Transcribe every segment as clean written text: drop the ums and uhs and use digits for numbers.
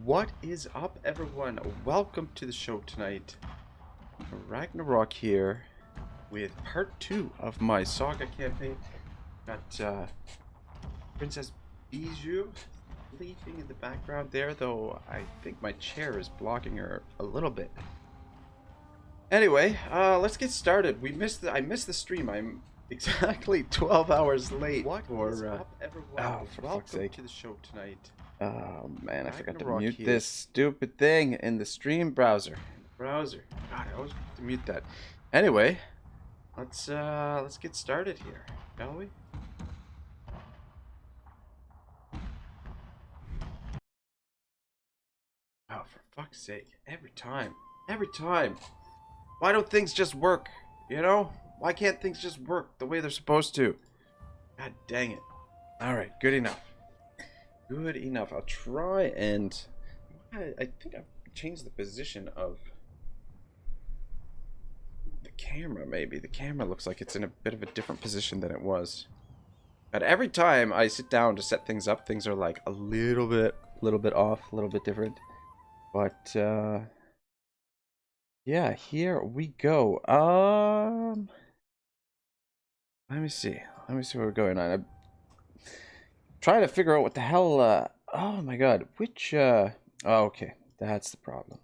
What is up, everyone? Welcome to the show tonight. Ragnarok here with part 2 of my Saga campaign. Got Princess Bijou sleeping in the background there, though I think my chair is blocking her a little bit. Anyway, let's get started. I missed the stream. I'm exactly 12 hours late. What is up, everyone? Oh, for fuck's sake. To the show tonight. Oh man, I forgot to mute this stupid thing in the stream browser. God, I always forget to mute that. Anyway, let's get started here, shall we? Oh, for fuck's sake! Every time. Why don't things just work? You know? Why can't things just work the way they're supposed to? God dang it! All right, good enough. Good enough. I'll try and... I think I've changed the position of the camera, maybe. The camera looks like it's in a bit of a different position than it was. But every time I sit down to set things up, things are like a little bit off, a little bit different. But, yeah, here we go. Let me see what we're going on. I'm trying to figure out what the hell, oh my god, which, oh, okay, that's the problem.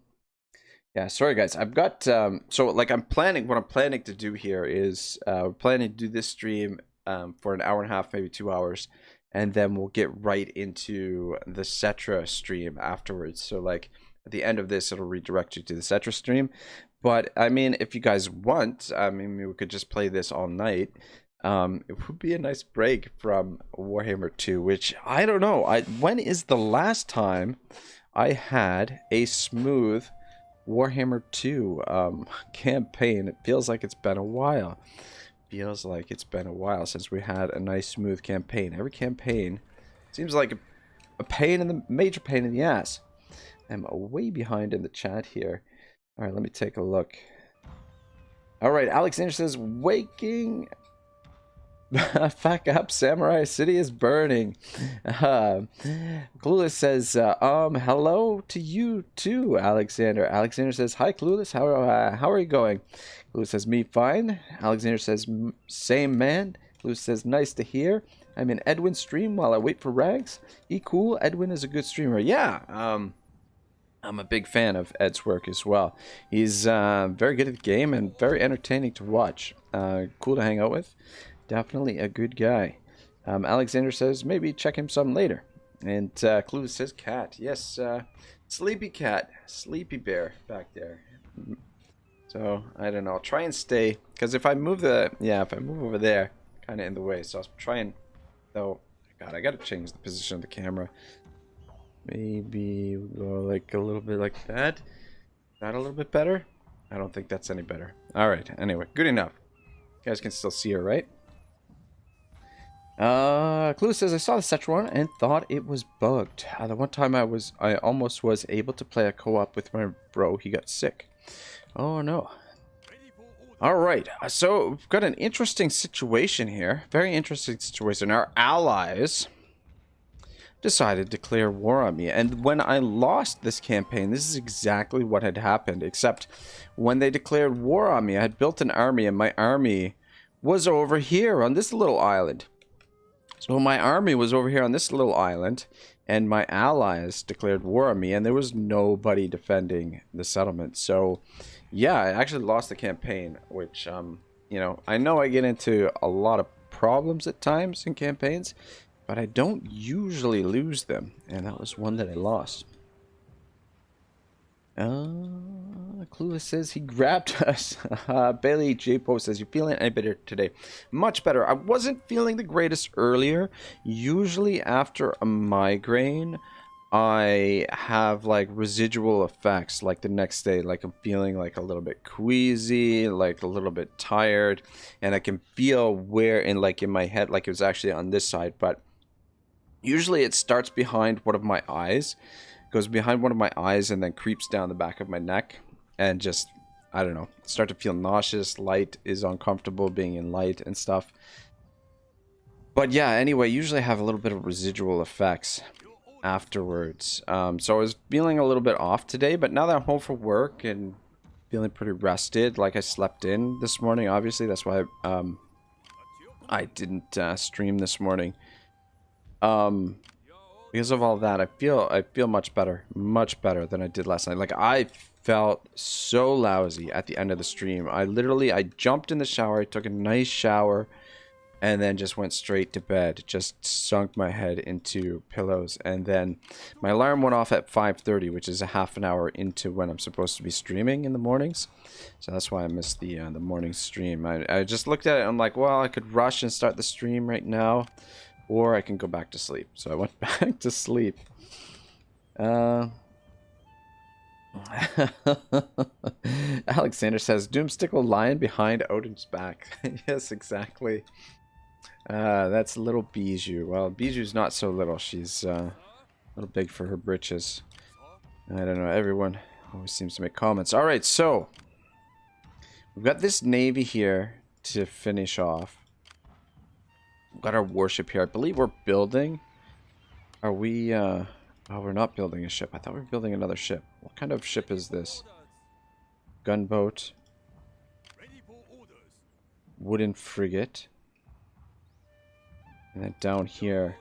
Yeah, sorry guys, I've got, so like what I'm planning to do here is, we're planning to do this stream, for an hour and a half, maybe 2 hours, and then we'll get right into the Cetra stream afterwards. So like, at the end of this, it'll redirect you to the Cetra stream. But, I mean, if you guys want, I mean, we could just play this all night. It would be a nice break from Warhammer 2, which I don't know. When is the last time I had a smooth Warhammer 2 campaign? It feels like it's been a while. Feels like it's been a while since we had a nice smooth campaign. Every campaign seems like a major pain in the ass. I'm way behind in the chat here. All right, let me take a look. All right, Alexander says waking. Fuck up, Samurai City is burning. Clueless says, hello to you too, Alexander. Alexander says, hi, Clueless. How are you going? Clueless says, me fine. Alexander says, same man. Clueless says, nice to hear. I'm in Edwin's stream while I wait for Rags. Cool. Edwin is a good streamer. Yeah. I'm a big fan of Ed's work as well. He's very good at the game and very entertaining to watch. Cool to hang out with. Definitely a good guy. Alexander says maybe check him some later. And Clueless says cat. Yes, sleepy cat. Sleepy bear back there. So, I don't know. I'll try and stay. Because if I move if I move over there, kind of in the way. So I'll try and... Oh, God, I got to change the position of the camera. Maybe we'll go like a little bit like that. Is that a little bit better? I don't think that's any better. Alright, anyway, good enough. You guys can still see her, right? Clue says, I saw the Cetra one and thought it was bugged. The one time I almost was able to play a co-op with my bro. He got sick. Oh no. Alright, so we've got an interesting situation here. Very interesting situation. Our allies decided to declare war on me, and when I lost this campaign, this is exactly what had happened, except when they declared war on me, I had built an army, and my army was over here on this little island. So my army was over here on this little island, and my allies declared war on me, and there was nobody defending the settlement. So yeah, I actually lost the campaign, which you know I get into a lot of problems at times in campaigns, but I don't usually lose them, and that was one that I lost. Clueless says he grabbed us. Bailey J. Post says, you feeling any better today? Much better. I wasn't feeling the greatest earlier. Usually after a migraine, I have like residual effects like the next day. Like I'm feeling like a little bit queasy, like a little bit tired, and I can feel where in my head, like it was actually on this side, but usually it starts behind one of my eyes, goes behind one of my eyes, and then creeps down the back of my neck, and just, I don't know, start to feel nauseous. Light is uncomfortable being in light and stuff. But yeah, anyway, usually I have a little bit of residual effects. afterwards. So I was feeling a little bit off today, but now that I'm home from work and feeling pretty rested, like I slept in this morning, obviously, that's why I didn't stream this morning. Because of all that, I feel much better than I did last night. Like, I felt so lousy at the end of the stream. I jumped in the shower, I took a nice shower, and then just went straight to bed. Just sunk my head into pillows, and then my alarm went off at 5:30, which is a half an hour into when I'm supposed to be streaming in the mornings. So that's why I missed the morning stream. I just looked at it, and I'm like, well, I could rush and start the stream right now, or I can go back to sleep. So I went back to sleep. Alexander says, Doomstick will lion behind Odin's back. Yes, exactly. That's little Bijou. Well, Bijou's not so little. She's a little big for her britches. I don't know. Everyone always seems to make comments. Alright, so we've got this navy here to finish off. We've got our warship here. I believe we're building. Are we, oh, we're not building a ship. I thought we were building another ship. What kind of ship is this? Gunboat. Wooden frigate. And then down here.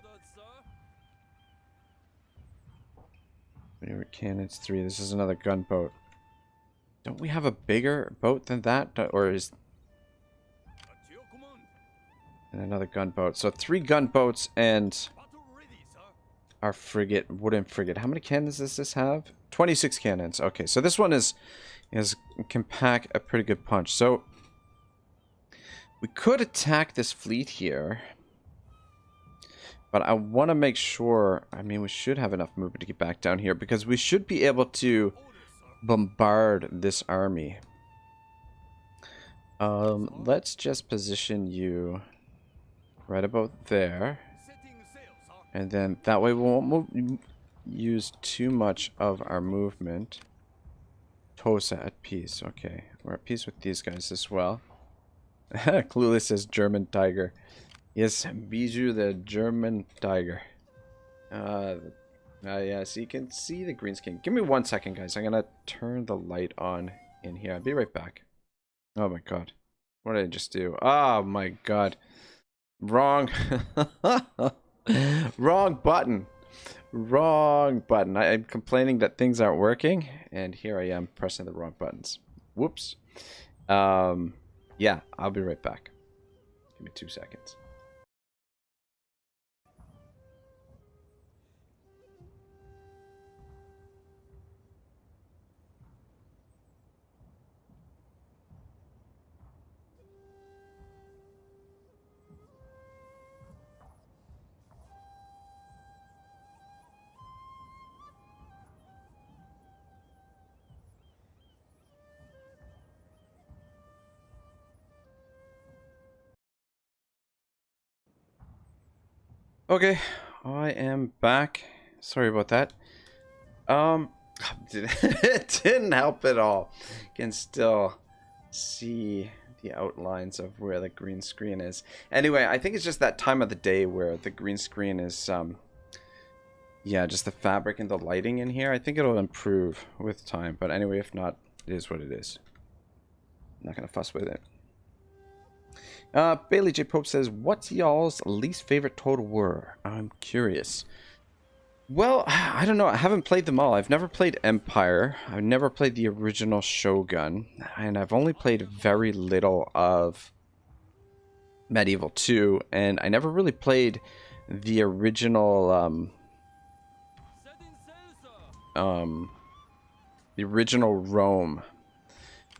Maneuver cannons 3. This is another gunboat. Don't we have a bigger boat than that? Or is... And another gunboat. So 3 gunboats and our frigate, wooden frigate. How many cannons does this have? 26 cannons. Okay, so this one can pack a pretty good punch. So we could attack this fleet here, but I want to make sure. I mean, we should have enough movement to get back down here because we should be able to bombard this army. Let's just position you right about there. And then that way we won't use too much of our movement. Tosa at peace. Okay, we're at peace with these guys as well. Clueless says German tiger. Yes, Bijou the German tiger. Yeah, so you can see the green skin. Give me 1 second, guys. I'm gonna turn the light on in here. I'll be right back. Oh my god. What did I just do? Oh my god. Wrong. Wrong button. Wrong button. I'm complaining that things aren't working, and here I am pressing the wrong buttons. Whoops. Yeah, I'll be right back. Give me 2 seconds. Okay, I am back. Sorry about that. It didn't help at all. You can still see the outlines of where the green screen is. Anyway, I think it's just that time of the day where the green screen is, yeah, just the fabric and the lighting in here. I think it'll improve with time. But anyway, if not, it is what it is. I'm not gonna fuss with it. Bailey J. Pope says, what's y'all's least favorite Total War? I'm curious. Well, I don't know. I haven't played them all. I've never played Empire. I've never played the original Shogun. And I've only played very little of Medieval 2. And I never really played the original, Rome.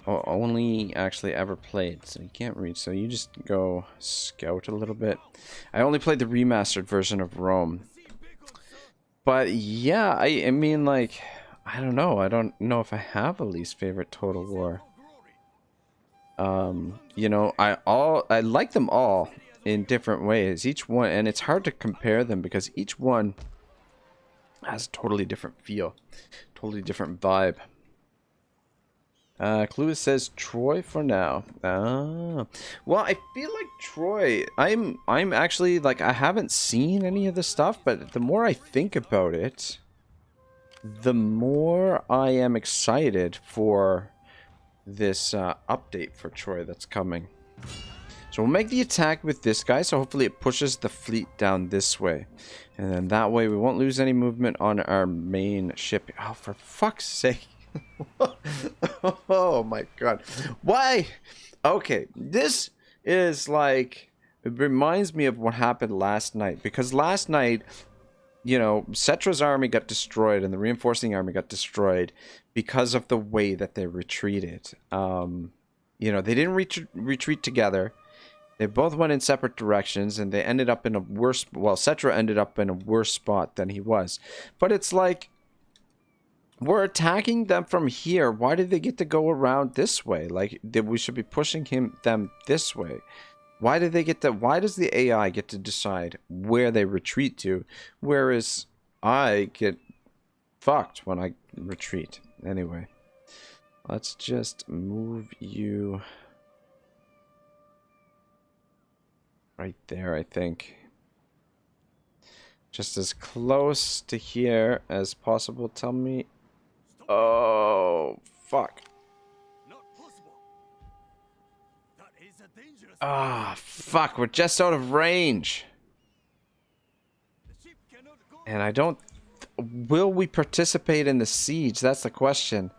Only actually ever played, so you can't read, so you just go scout a little bit. I only played the remastered version of Rome. But yeah, I mean, like, I don't know. I don't know if I have a least favorite Total War. You know, I like them all in different ways. Each one, and it's hard to compare them because each one has a totally different feel, totally different vibe. Clue says Troy for now. Well, I feel like Troy. I'm actually like I haven't seen any of the stuff, but the more I think about it, the more I am excited for this update for Troy that's coming. So we'll make the attack with this guy, so hopefully it pushes the fleet down this way. And then that way we won't lose any movement on our main ship. Oh, for fuck's sake. Oh my god. Why? Okay, this is like... It reminds me of what happened last night. Because last night, you know, Cetra's army got destroyed and the reinforcing army got destroyed because of the way that they retreated. You know, they didn't retreat together. They both went in separate directions, and they ended up in a worse... Well, Cetra ended up in a worse spot than he was. But it's like, we're attacking them from here. Why did they get to go around this way? Like, we should be pushing them this way. Why did they get to... Why does the AI get to decide where they retreat to, whereas I get fucked when I retreat? Anyway, let's just move you... right there, I think. Just as close to here as possible. Tell me... Oh, fuck. Ah, fuck. We're just out of range. And I don't... Will we participate in the siege? That's the question.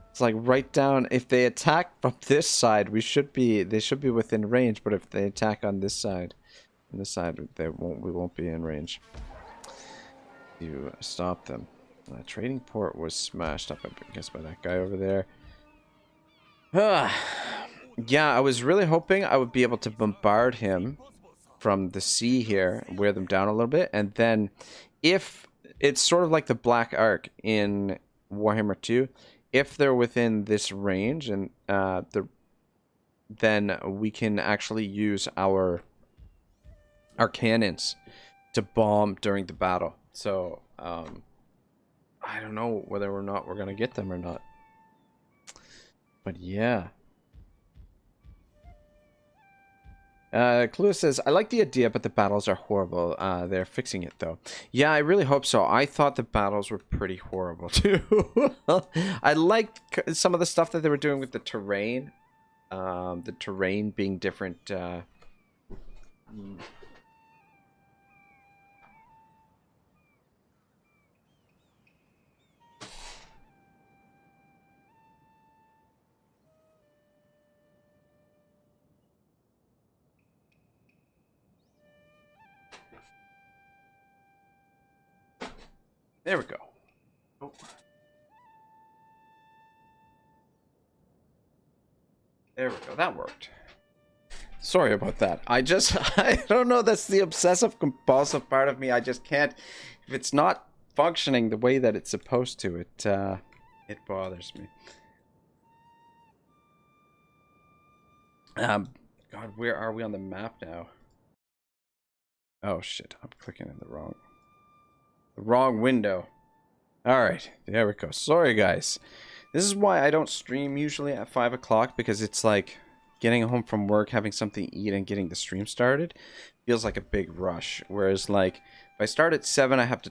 It's like right down... If they attack from this side, they should be within range. But if they attack on this side, we won't be in range. You stop them. Trading port was smashed up, I guess, by that guy over there. Yeah, I was really hoping I would be able to bombard him from the sea here, wear them down a little bit, and then if it's sort of like the Black Ark in Warhammer 2, if they're within this range, and then we can actually use our cannons to bomb during the battle. So I don't know whether or not we're gonna get them or not, but yeah. Clue says, I like the idea, but the battles are horrible. They're fixing it, though. Yeah, I really hope so. I thought the battles were pretty horrible, too. I liked some of the stuff that they were doing with the terrain. The terrain being different. There we go. Oh. There we go. That worked. Sorry about that. I don't know. That's the obsessive compulsive part of me. I just can't. If it's not functioning the way that it's supposed to, it bothers me. God, where are we on the map now? Oh shit! I'm clicking in the wrong window. Alright, there we go. Sorry guys. This is why I don't stream usually at 5 o'clock, because it's like getting home from work, having something to eat, and getting the stream started feels like a big rush. Whereas like if I start at 7, I have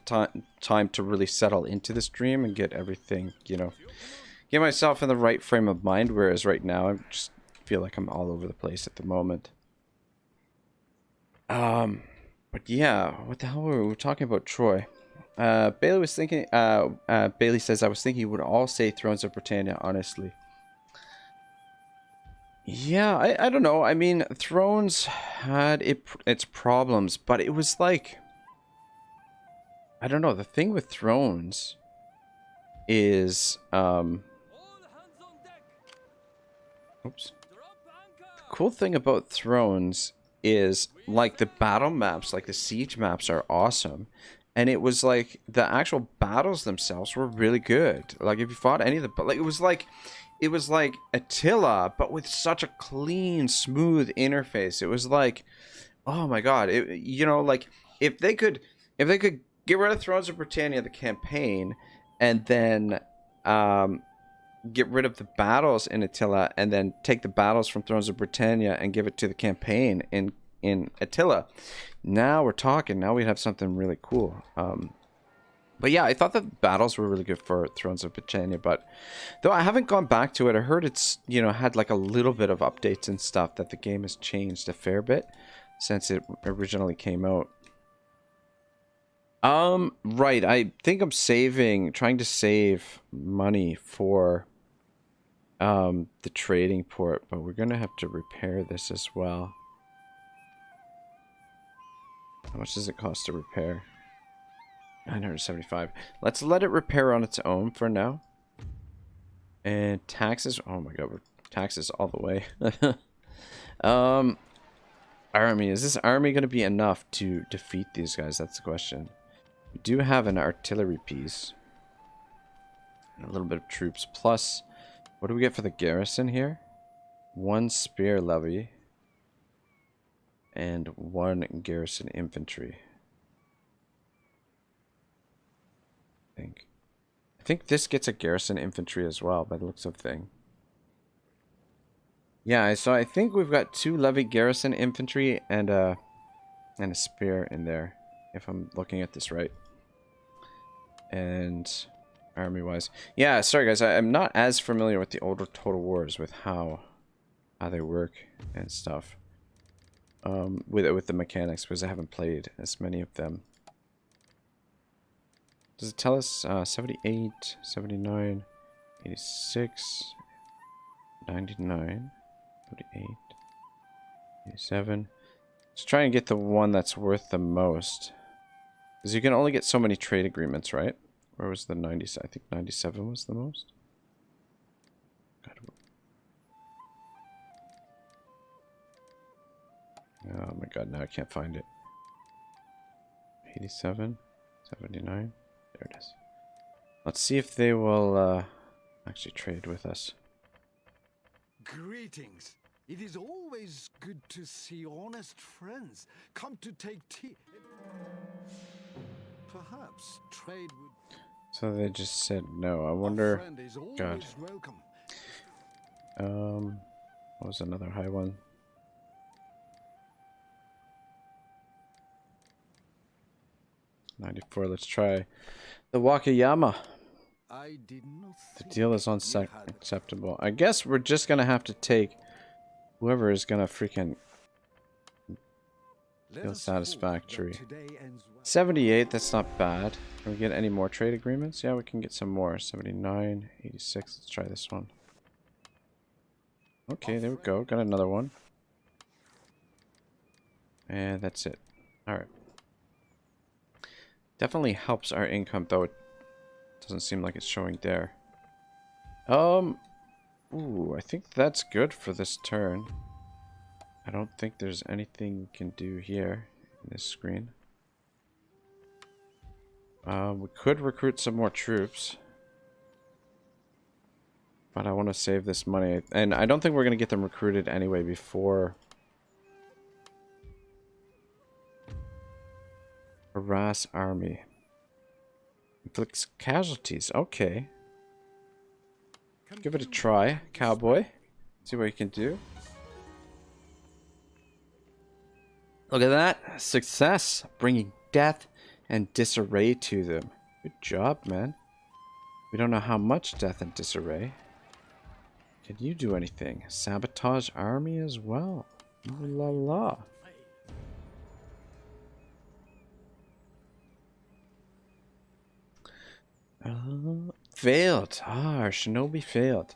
time to really settle into the stream and get everything, you know, get myself in the right frame of mind. Whereas right now I just feel like I'm all over the place at the moment. But yeah, what the hell were we talking about? Troy. Bailey was thinking, Bailey says, I was thinking you would all say Thrones of Britannia, honestly. Yeah, I don't know. I mean, Thrones had its problems, but it was like, I don't know. The thing with Thrones is, oops. The cool thing about Thrones is, like, the battle maps, like the siege maps are awesome. And it was like the actual battles themselves were really good. Like if you fought any of the, like it was like Attila, but with such a clean, smooth interface. It was like, oh my god, you know, like if they could get rid of Thrones of Britannia, the campaign, and then get rid of the battles in Attila and then take the battles from Thrones of Britannia and give it to the campaign in Attila. Now we're talking. Now we have something really cool. But yeah, I thought the battles were really good for Thrones of Britannia, but though I haven't gone back to it, I heard it's, you know, had like a little bit of updates and stuff, that the game has changed a fair bit since it originally came out. Right, I think I'm trying to save money for the trading port, but we're gonna have to repair this as well. How much does it cost to repair? 975. Let's let it repair on its own for now. And taxes. Oh my god, we're taxes all the way. Army. Is this army going to be enough to defeat these guys? That's the question. We do have an artillery piece. And a little bit of troops. Plus, what do we get for the garrison here? 1 spear levy. And 1 garrison infantry. I think this gets a garrison infantry as well, by the looks of thing. Yeah, so I think we've got 2 levy garrison infantry and a spear in there, if I'm looking at this right. And army-wise, yeah. Sorry guys, I'm not as familiar with the older Total Wars with how they work and stuff. With the mechanics, because I haven't played as many of them. Does it tell us 78, 79, 86, 99, 78, 87? Let's try and get the one that's worth the most. Because you can only get so many trade agreements, right? Where was the 90s? I think 97 was the most. God. Oh my god, now I can't find it. 87, 79. There it is. Let's see if they will actually trade with us. Greetings. It is always good to see honest friends come to take tea. Perhaps trade would... So they just said no. I wonder... God. Welcome. What was another high one? 94. Let's try the Wakayama. I did not The deal is unacceptable. I guess we're just gonna have to take whoever is gonna freaking feel satisfactory. 78. That's not bad. Can we get any more trade agreements? Yeah, we can get some more. 79, 86. Let's try this one. Okay, there we go. Got another one. And that's it. Alright. Definitely helps our income, though it doesn't seem like it's showing there. Ooh, I think that's good for this turn. I don't think there's anything we can do here in this screen. We could recruit some more troops. But I want to save this money. And I don't think we're going to get them recruited anyway before... Harass army. Inflicts casualties. Okay. Give it a try, cowboy. See what you can do. Look at that. Success. Bringing death and disarray to them. Good job, man. We don't know how much death and disarray. Can you do anything? Sabotage army as well. Ooh la la. Failed. Ah, our shinobi failed.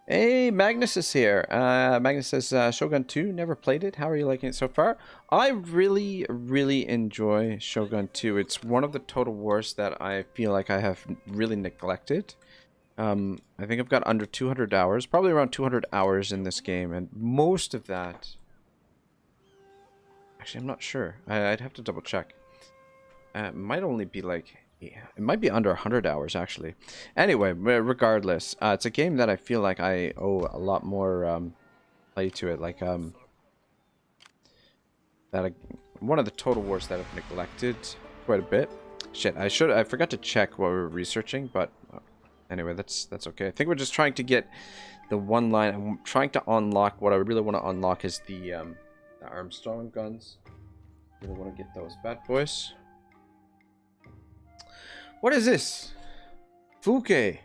Hey, Magnus is here. Magnus says, Shogun 2, never played it. How are you liking it so far? I really, really enjoy Shogun 2. It's one of the Total Wars that I feel like I have really neglected. I think I've got under 200 hours, probably around 200 hours in this game, and most of that... Actually, I'm not sure. I'd have to double check. It might only be like... Yeah, it might be under 100 hours, actually. Anyway, regardless, it's a game that I feel like I owe a lot more play to it. Like, one of the Total Wars that I've neglected quite a bit. Shit, I forgot to check what we were researching, but Anyway, that's okay. I think we're just trying to get the one line. I'm trying to unlock. What I really want to unlock is the Armstrong guns. Really want to get those bad boys. What is this? Fuke.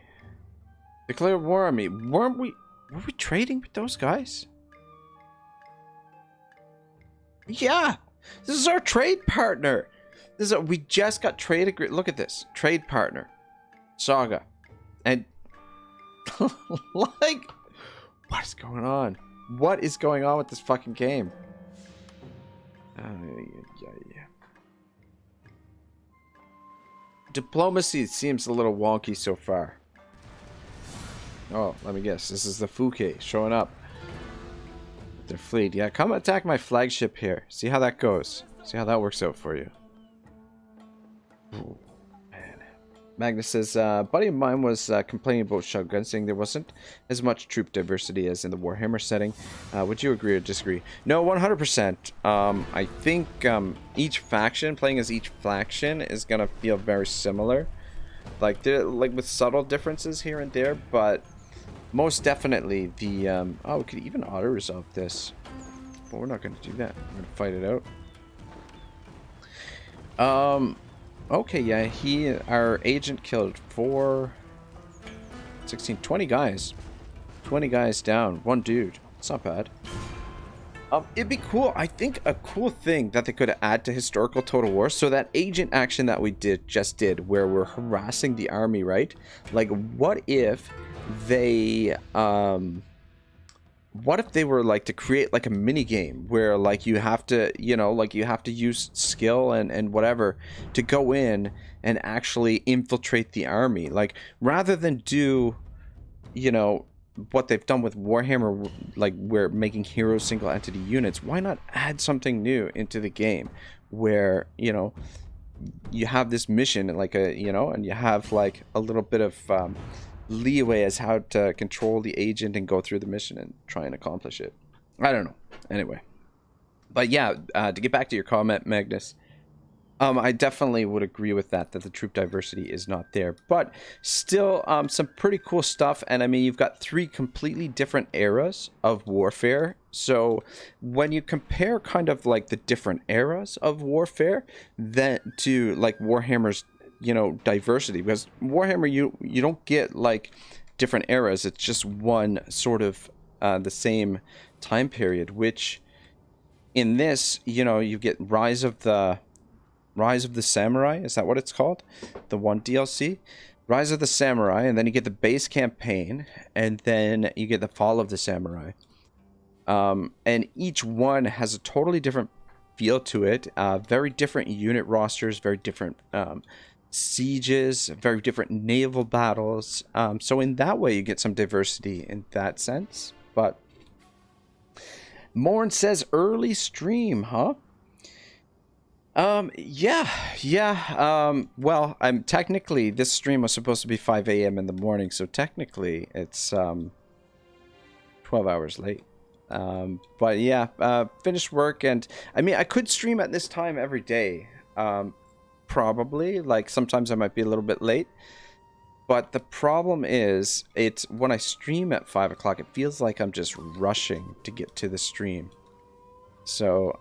Declare war on me. Were we trading with those guys? Yeah. This is our trade partner. We just got trade agreement. Look at this. Trade partner. Saga. And like, what is going on? What is going on with this fucking game? Yeah. Diplomacy seems a little wonky so far. Oh, let me guess. This is the Fuke showing up. With their fleet. Yeah, come attack my flagship here. See how that goes. See how that works out for you. Ooh, man. Magnus says, buddy of mine was complaining about Shogun, saying there wasn't as much troop diversity as in the Warhammer setting. Would you agree or disagree? No, 100%. I think each faction, playing as each faction, is going to feel very similar. Like with subtle differences here and there, but most definitely the... oh, we could even auto-resolve this. But we're not going to do that. We're going to fight it out. Okay, yeah, our agent killed 20 guys. 20 guys down, one dude. It's not bad. It'd be cool. I think a cool thing that they could add to historical Total War, so that agent action that we just did, where we're harassing the army, right? Like, what if they, what if they were like to create like a mini game where like you have to, you know, like you have to use skill and whatever to go in and actually infiltrate the army, like rather than do, you know, what they've done with Warhammer, like we're making hero single entity units. Why not add something new into the game where, you know, you have this mission like a, you know, and you have like a little bit of leeway as how to control the agent and go through the mission and try and accomplish it. I don't know. Anyway, but yeah, to get back to your comment, Magnus, I definitely would agree with that the troop diversity is not there, but still some pretty cool stuff. And I mean, you've got 3 completely different eras of warfare. So when you compare kind of like the different eras of warfare then to like Warhammer's, you know, diversity, because Warhammer, you don't get like different eras. It's just one sort of the same time period, which in this, you know, you get Rise of the Samurai. Is that what it's called? The one DLC? Rise of the Samurai, and then you get the base campaign, and then you get the Fall of the Samurai. And each one has a totally different feel to it. Very different unit rosters, very different sieges, very different naval battles. So in that way, you get some diversity in that sense. But Morn says early stream, huh? Yeah. Well, I'm technically, this stream was supposed to be 5 a.m. in the morning, so technically it's 12 hours late. But yeah, finished work, and I mean, I could stream at this time every day. Probably, like sometimes I might be a little bit late. But the problem is, it's when I stream at 5 o'clock, it feels like I'm just rushing to get to the stream. So,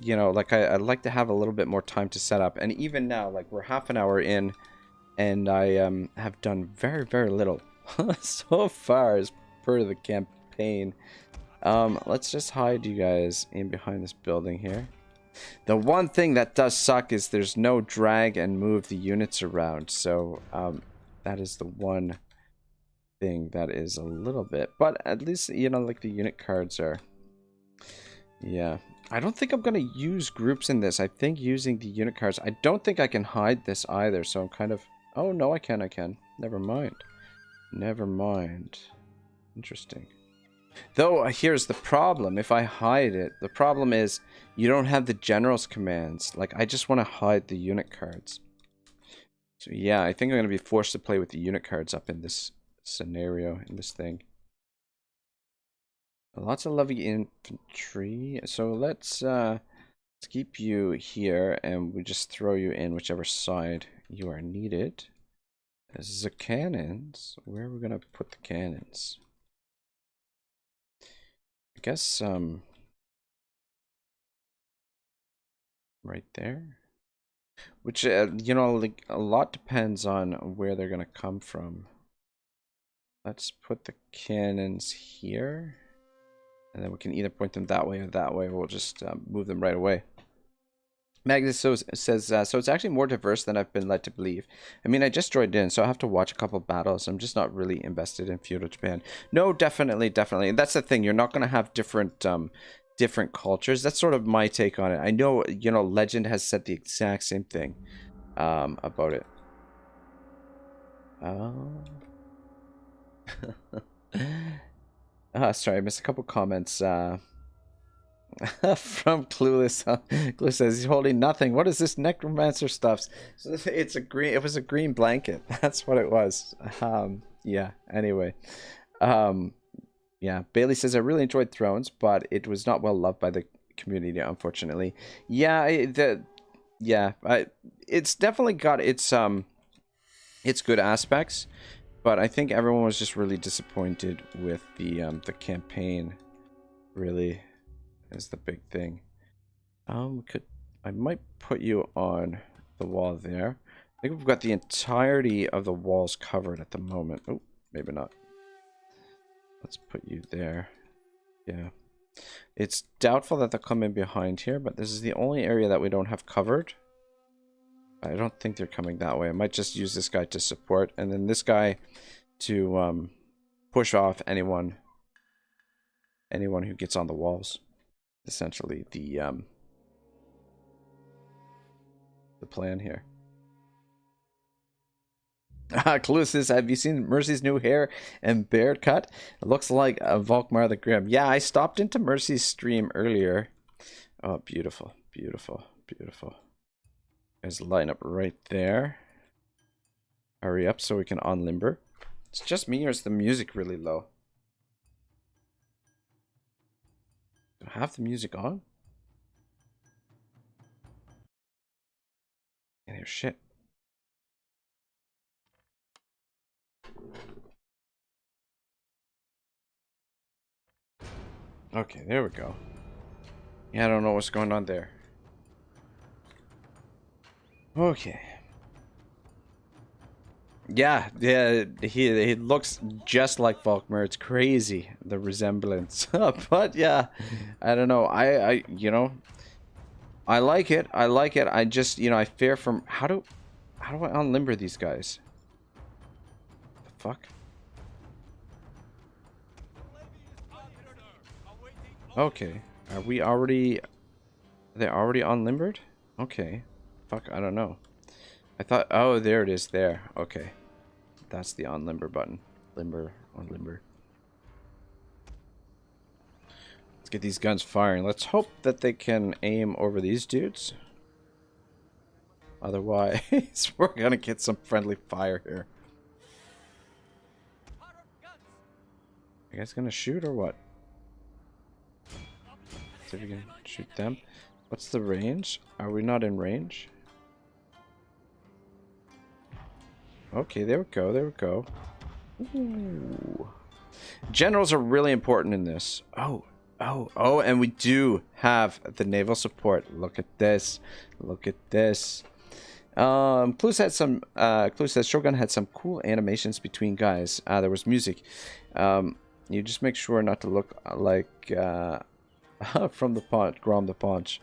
you know, like I'd like to have a little bit more time to set up. And even now, like we're half an hour in, and I have done very, very little so far as per the campaign. Let's just hide you guys in behind this building here. The one thing that does suck is there's no drag and move the units around. So, that is the one thing that is a little bit. But at least, you know, like the unit cards are... Yeah, I don't think I'm going to use groups in this. I think using the unit cards, I don't think I can hide this either. So I'm kind of, oh no, I can. Never mind. Interesting. Though, here's the problem. If I hide it, the problem is you don't have the general's commands. Like, I just want to hide the unit cards. So yeah, I think I'm going to be forced to play with the unit cards up in this scenario, in this thing. Lots of lovely infantry. So let's keep you here, and we just throw you in whichever side you are needed. This is the cannons. Where are we gonna put the cannons? I guess right there. Which you know, like a lot depends on where they're gonna come from. Let's put the cannons here, and then we can either point them that way or that way. We'll just move them right away. Magnus says, so it's actually more diverse than I've been led to believe. I mean, I just joined in, so I have to watch a couple battles. I'm just not really invested in feudal Japan. No, definitely, definitely. And that's the thing. You're not going to have different different cultures. That's sort of my take on it. I know, you know, Legend has said the exact same thing about it. Sorry, I missed a couple comments. From Clueless. Clueless says he's holding nothing. What is this necromancer stuff? So it's a green. It was a green blanket. That's what it was. Yeah. Anyway. Yeah. Bailey says I really enjoyed Thrones, but it was not well loved by the community, unfortunately. Yeah. It's definitely got its good aspects, but I think everyone was just really disappointed with the campaign. Really. Is the big thing. I might put you on the wall there. I think we've got the entirety of the walls covered at the moment. Oh, maybe not. Let's put you there. Yeah. It's doubtful that they'll come in behind here, but this is the only area that we don't have covered. I don't think they're coming that way. I might just use this guy to support, and then this guy to push off anyone who gets on the walls. Essentially the plan here. Clue says, have you seen Mercy's new hair and beard cut? It looks like a Volkmar the Grim. Yeah, I stopped into Mercy's stream earlier. Oh, beautiful, beautiful, beautiful. Guys, line up right there. Hurry up so we can unlimber. It's just me, or is the music really low? Do I have the music on? Yeah, shit. Okay, there we go. Yeah, I don't know what's going on there. Okay. Yeah, he looks just like Volkmar. It's crazy, the resemblance. But yeah, I don't know. I you know, I like it. I like it. I just, you know, I fear from how do I unlimber these guys? The fuck? Okay. Are we already They're already unlimbered? Okay. Fuck, I don't know. I thought, oh, there it is there. Okay. That's the unlimber button. Limber, unlimber. Let's get these guns firing. Let's hope that they can aim over these dudes. Otherwise, we're gonna get some friendly fire here. You guys gonna shoot or what? See if we can shoot them. What's the range? Are we not in range? Okay, there we go, there we go. Ooh. Generals are really important in this. Oh, and we do have the naval support. Look at this. Look at this. Clue says Shogun had some cool animations between guys. There was music. You just make sure not to look like from the paunch, Grom the Paunch.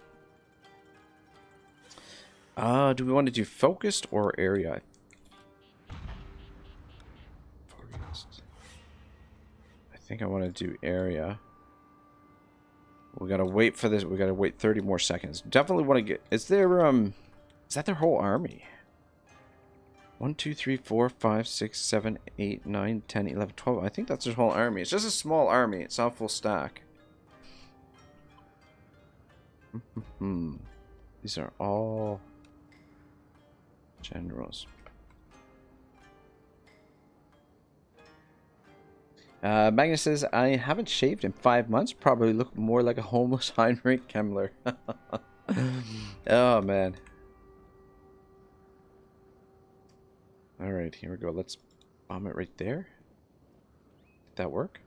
Do we want to do focused or area? Focused. I think I want to do area. We gotta wait for this. We gotta wait 30 more seconds. Definitely want to get. Is there is that their whole army? 1, 2, 3, 4, 5, 6, 7, 8, 9, 10, 11, 12. I think that's their whole army. It's just a small army. It's not full stack. These are all generals. Magnus says, I haven't shaved in 5 months. Probably look more like a homeless Heinrich Kemmler. Oh, man. Alright, here we go. Let's bomb it right there. Did that work?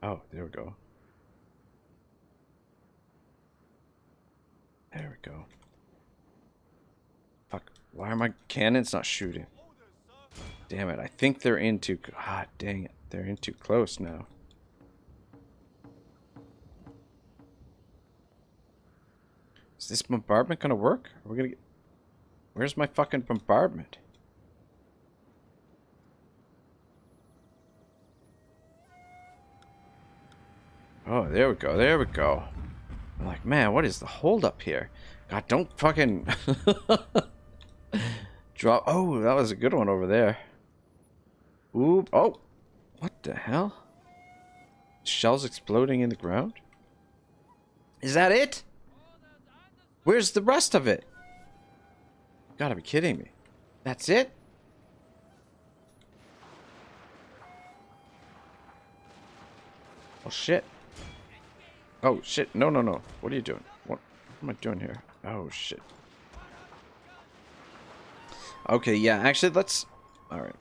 Oh, there we go. There we go. Fuck. Why are my cannons not shooting? Damn it. I think they're in too... God dang it. They're in too close now. Is this bombardment gonna work? Are we gonna get... Where's my fucking bombardment? Oh, there we go. There we go. I'm like, man, what is the holdup here? God, don't fucking... Drop... Oh, that was a good one over there. Oop. Oh! What the hell? Shells exploding in the ground? Is that it? Where's the rest of it? You gotta be kidding me. That's it? Oh, shit. Oh, shit. No, no, no. What are you doing? What am I doing here? Oh, shit. Okay, yeah. Actually, let's... Alright.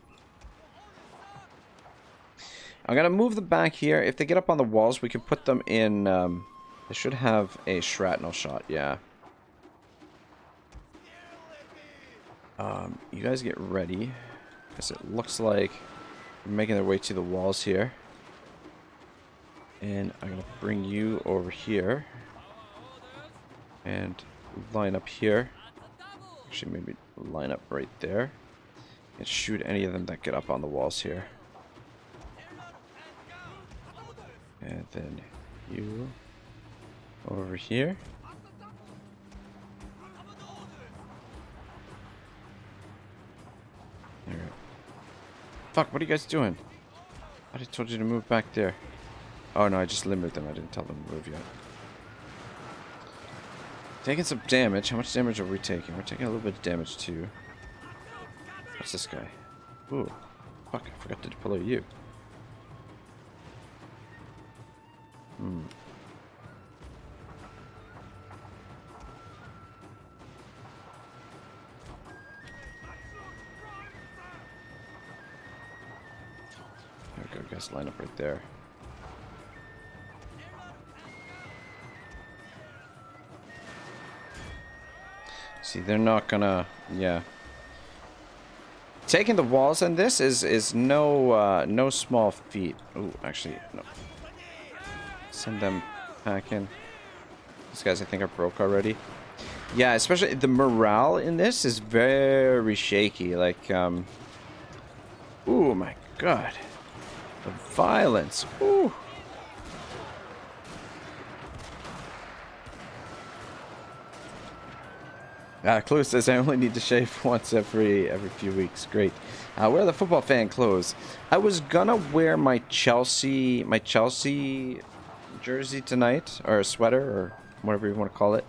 I'm gonna move them back here. If they get up on the walls, we can put them in... They should have a shrapnel shot, yeah. You guys get ready. Because it looks like they're making their way to the walls here. And I'm going to bring you over here. And line up here. Actually, maybe line up right there. And shoot any of them that get up on the walls here. And then you over here. Alright. Fuck, what are you guys doing? I just told you to move back there. Oh no, I just limited them. I didn't tell them to move yet. Taking some damage. How much damage are we taking? We're taking a little bit of damage too. What's this guy? Ooh. Fuck, I forgot to deploy you. Hmm. There we go, guys. Line up right there. See, they're not gonna... Yeah. Taking the walls on this is no no small feat. Ooh, actually, no. Send them packing. These guys, I think, are broke already. Yeah, especially the morale in this is very shaky. Like, ooh, my God. The violence. Ooh. Clue says I only need to shave once every few weeks. Great. Wear the football fan clothes. I was gonna wear my Chelsea jersey tonight, or a sweater, or whatever you want to call it.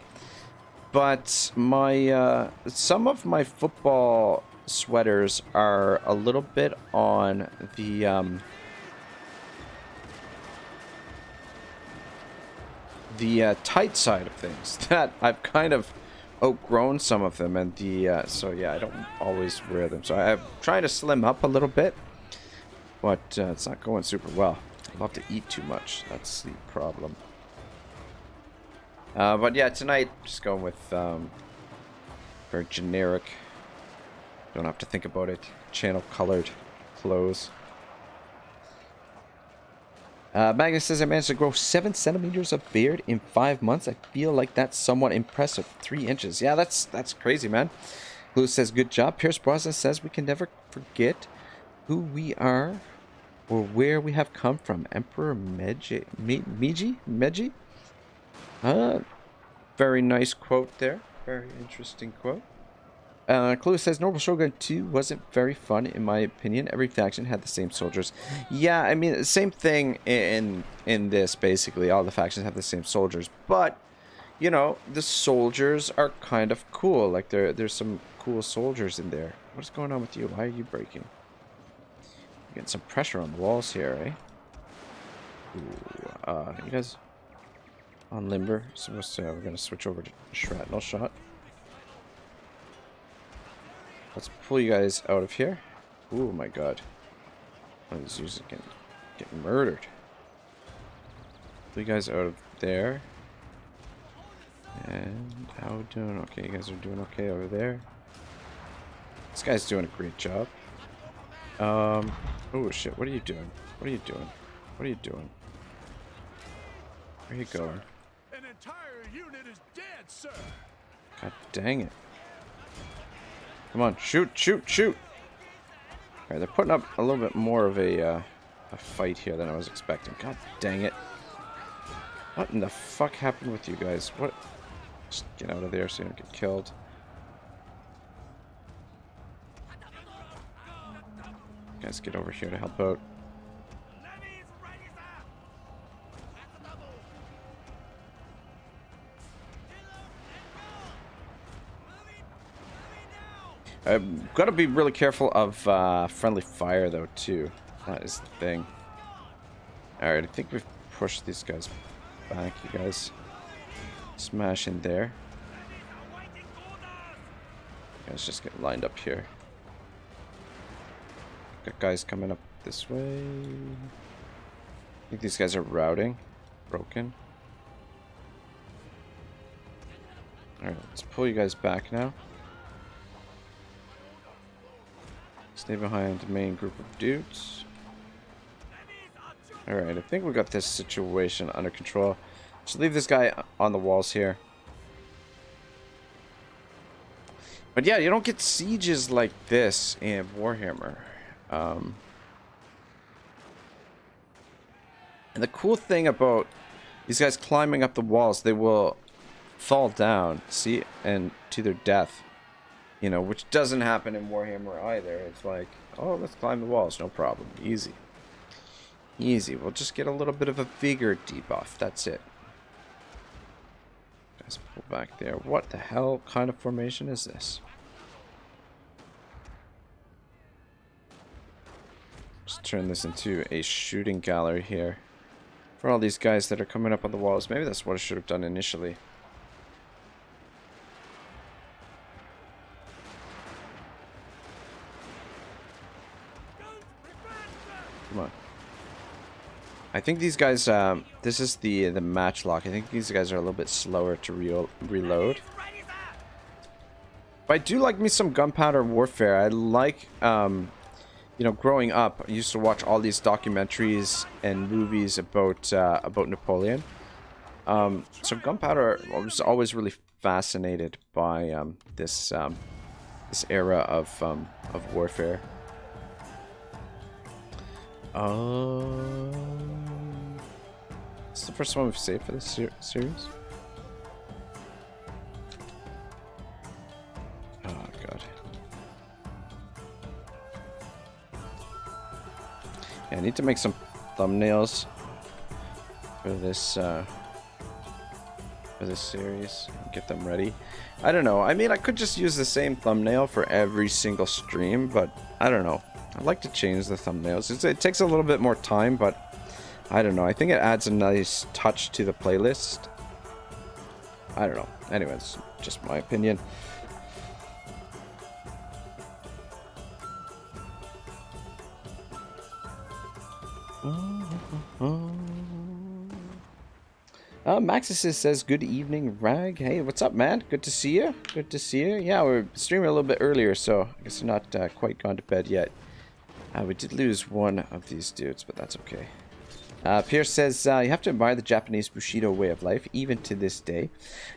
But my some of my football sweaters are a little bit on the tight side of things. That I've kind of outgrown some of them, and so yeah, I don't always wear them. So I'm trying to slim up a little bit, but it's not going super well. I love to eat too much. That's the problem. But yeah, tonight just going with very generic. Don't have to think about it. Channel colored clothes. Magnus says I managed to grow 7 centimeters of beard in 5 months. I feel like that's somewhat impressive. 3 inches. Yeah, that's crazy, man. Blue says good job. Pierce Brosnan says we can never forget who we are or where we have come from. Emperor Meiji? Very nice quote there. Very interesting quote. Clue says Noble Shogun 2 wasn't very fun in my opinion. Every faction had the same soldiers. Yeah, I mean, same thing in this, basically. All the factions have the same soldiers. But, you know, the soldiers are kind of cool. Like, there's some cool soldiers in there. What's going on with you? Why are you breaking? You're getting some pressure on the walls here, eh? Ooh, you guys on limber. So we're going to switch over to shrapnel shot. Let's pull you guys out of here. Oh my god. One of these users can get murdered. Pull you guys out of there. And how we doing? Okay, you guys are doing okay over there. This guy's doing a great job. Oh shit, what are you doing? What are you doing? What are you doing? Where are you going? An entire unit is dead, sir. God dang it. Come on, shoot, shoot, shoot! Alright, they're putting up a little bit more of a fight here than I was expecting. God dang it. What in the fuck happened with you guys? What? Just get out of there so you don't get killed. You guys get over here to help out. I've got to be really careful of friendly fire, though, too. That is the thing. Alright, I think we've pushed these guys back. You guys smash in there. You guys just get lined up here. Got guys coming up this way. I think these guys are routing. Broken. Alright, let's pull you guys back now. Stay behind the main group of dudes. Alright, I think we got this situation under control. Just leave this guy on the walls here. But yeah, you don't get sieges like this in Warhammer. And the cool thing about these guys climbing up the walls, they will fall down, see, and to their death. You know, which doesn't happen in Warhammer either. It's like, oh, let's climb the walls, no problem. Easy. Easy. We'll just get a little bit of a vigor debuff. That's it. Guys, pull back there. What the hell kind of formation is this? Just turn this into a shooting gallery here. For all these guys that are coming up on the walls. Maybe that's what I should have done initially. Come on. I think these guys, this is the matchlock. I think these guys are a little bit slower to reload. But I do like me some gunpowder warfare. I like, you know, growing up, I used to watch all these documentaries and movies about Napoleon. So gunpowder, I was always really fascinated by this era of warfare. It's the first one we've saved for this series. Oh god. Yeah, I need to make some thumbnails for this series. Get them ready. I don't know. I mean, I could just use the same thumbnail for every single stream, but I don't know. I'd like to change the thumbnails. It takes a little bit more time, but I don't know. I think it adds a nice touch to the playlist. I don't know. Anyways, just my opinion. Maxis says, good evening, Rag. Hey, what's up, man? Good to see you. Good to see you. Yeah, we're streaming a little bit earlier, so I guess you're not quite gone to bed yet. We did lose one of these dudes, but that's okay. Pierce says, you have to admire the Japanese Bushido way of life, even to this day.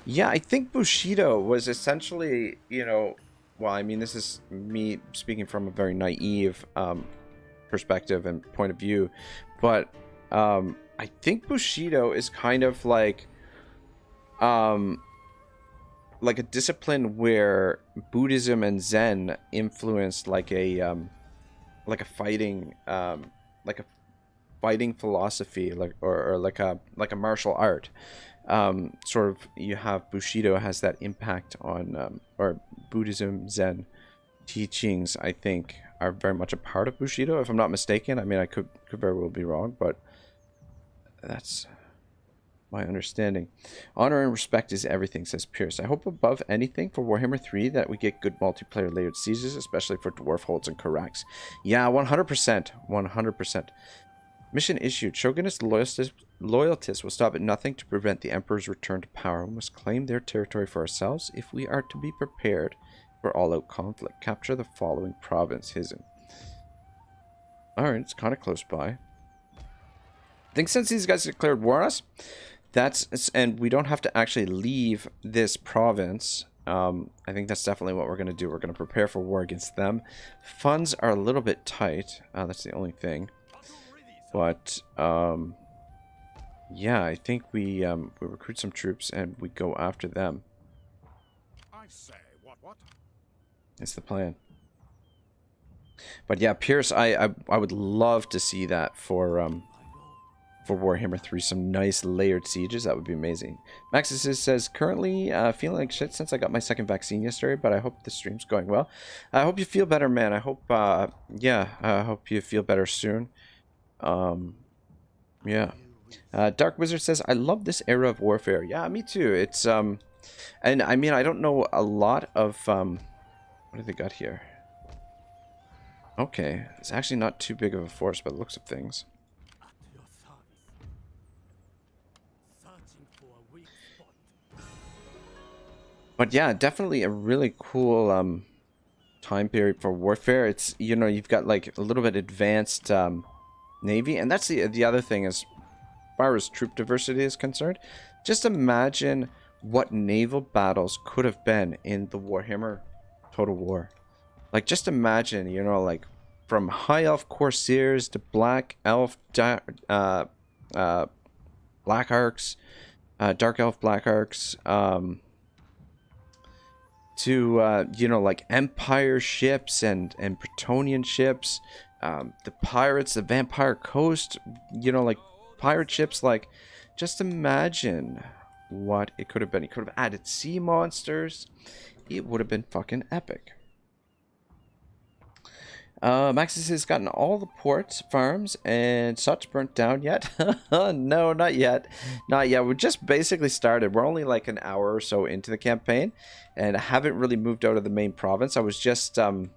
Yeah, I think Bushido was essentially, you know, well, I mean, this is me speaking from a very naive perspective and point of view, but I think Bushido is kind of like a discipline where Buddhism and Zen influenced like a fighting philosophy, or like a martial art. Sort of, you have Bushido has that impact on or Buddhism, Zen teachings, I think, are very much a part of Bushido, if I'm not mistaken. I mean, I could very well be wrong, but that's my understanding. Honor and respect is everything, says Pierce. I hope above anything for Warhammer 3 that we get good multiplayer layered sieges, especially for dwarf holds and Karaks. Yeah, 100%. 100%. Mission issued. Shogunist loyalists will stop at nothing to prevent the Emperor's return to power. We must claim their territory for ourselves if we are to be prepared for all-out conflict. Capture the following province. Hisn. Alright, it's kind of close by. I think since these guys declared war on us, and we don't have to actually leave this province, I think that's definitely what we're going to do. We're going to prepare for war against them. Funds are a little bit tight. That's the only thing. But, yeah, I think we recruit some troops and we go after them. I say, what? That's the plan. But yeah, Pierce, I would love to see that for Warhammer 3, some nice layered sieges. That would be amazing. Maxis says, currently feeling like shit since I got my second vaccine yesterday, but I hope the stream's going well. I hope you feel better, man. I hope, yeah, I hope you feel better soon. Yeah. Dark Wizard says, I love this era of warfare. Yeah, me too. It's, and I mean, I don't know a lot of, what do they got here? Okay, it's actually not too big of a force by the looks of things. But yeah, definitely a really cool time period for warfare. It's, you know, you've got like a little bit advanced navy, and that's the other thing as far as troop diversity is concerned. Just imagine what naval battles could have been in the Warhammer Total War. Like, just imagine, you know, like from High Elf Corsairs to Black Elf Black Arcs, Dark Elf Black Arcs, to you know, like Empire ships and Bretonnian ships, the pirates, the Vampire Coast, you know, like pirate ships. Like, just imagine what it could have been. It could have added sea monsters. It would have been fucking epic. Maxis has gotten all the ports, farms, and such burnt down yet? No, not yet. Not yet. We just basically started. We're only like an hour or so into the campaign, and I haven't really moved out of the main province. I was just, I'm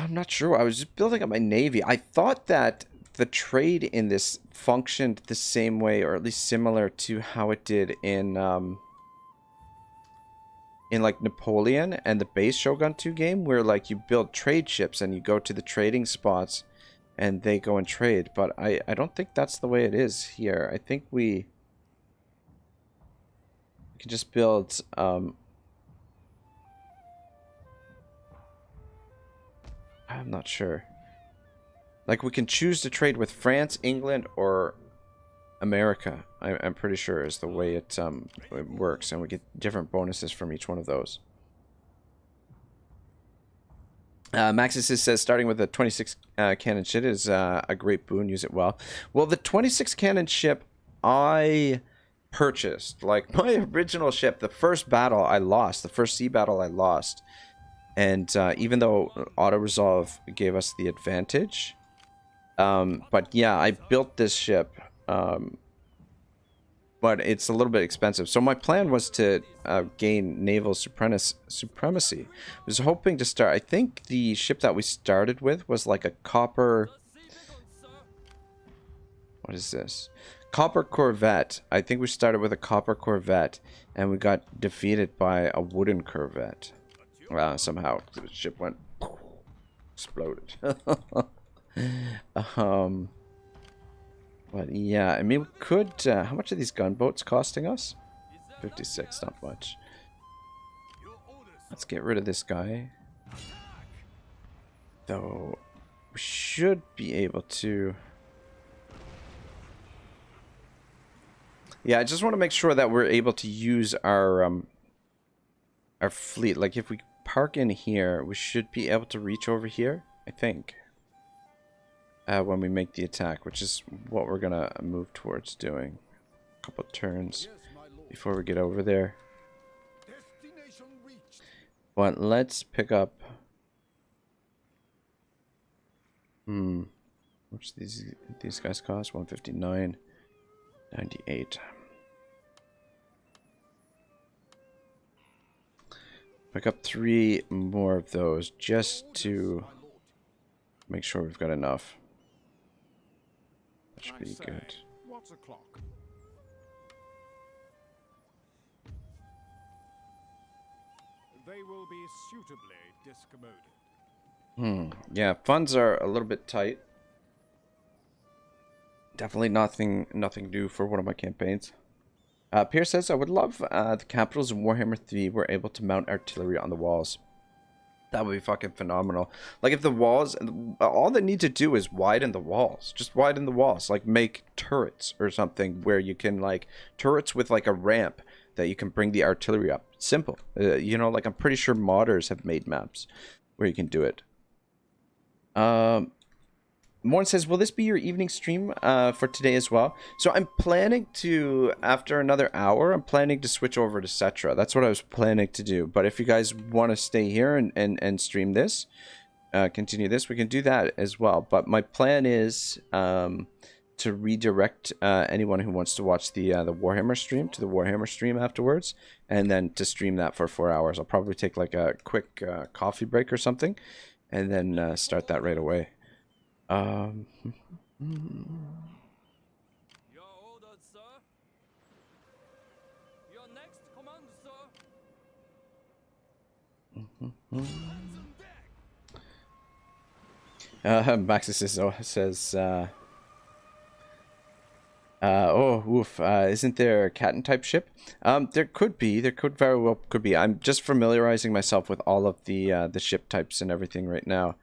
not sure. I was just building up my navy. I thought that the trade in this functioned the same way, or at least similar to how it did in like Napoleon and the base Shogun 2 game, where like you build trade ships and you go to the trading spots and they go and trade. But I don't think that's the way it is here. I think we can just build I'm not sure. Like, we can choose to trade with France, England, or America. I'm pretty sure is the way it works, and we get different bonuses from each one of those. Maxis says, starting with a 26 cannon ship is a great boon. Use it well. Well, the 26 cannon ship I purchased, like my original ship, the first battle I lost, the first sea battle I lost. And even though auto-resolve gave us the advantage, but yeah, I built this ship, but it's a little bit expensive. So my plan was to gain naval supremacy. I was hoping to start, I think the ship that we started with was like a copper... What is this? Copper Corvette. I think we started with a copper Corvette, and we got defeated by a wooden Corvette. Somehow the ship went... exploded. But yeah, I mean, we could, how much are these gunboats costing us? 56, not much. Let's get rid of this guy. Though, we should be able to... Yeah, I just want to make sure that we're able to use our fleet. Like, if we park in here, we should be able to reach over here, I think. When we make the attack, which is what we're gonna move towards doing. A couple turns before we get over there. But let's pick up. Which these guys cost 159. 98. Pick up 3 more of those just to make sure we've got enough. That should be good. What's o'clock? They will be suitably discommoded. Yeah, funds are a little bit tight. Definitely nothing new for one of my campaigns. Pierce says, I would love the capitals in Warhammer 3 were able to mount artillery on the walls. That would be fucking phenomenal. Like, if the walls, all they need to do is widen the walls. Just widen the walls. Like, make turrets or something where you can, like, turrets with, like, a ramp that you can bring the artillery up. Simple. You know, like, I'm pretty sure modders have made maps where you can do it. Morn says, will this be your evening stream for today as well? So I'm planning to, after another hour, I'm planning to switch over to Cetra. That's what I was planning to do. But if you guys want to stay here and stream this, continue this, we can do that as well. But my plan is to redirect anyone who wants to watch the Warhammer stream to the Warhammer stream afterwards. And then to stream that for 4 hours. I'll probably take like a quick coffee break or something. And then start that right away. Your orders, sir. Your next command, sir. Maxis says, oh, oof, isn't there a Captain type ship? There could be. There could very well could be. I'm just familiarizing myself with all of the ship types and everything right now.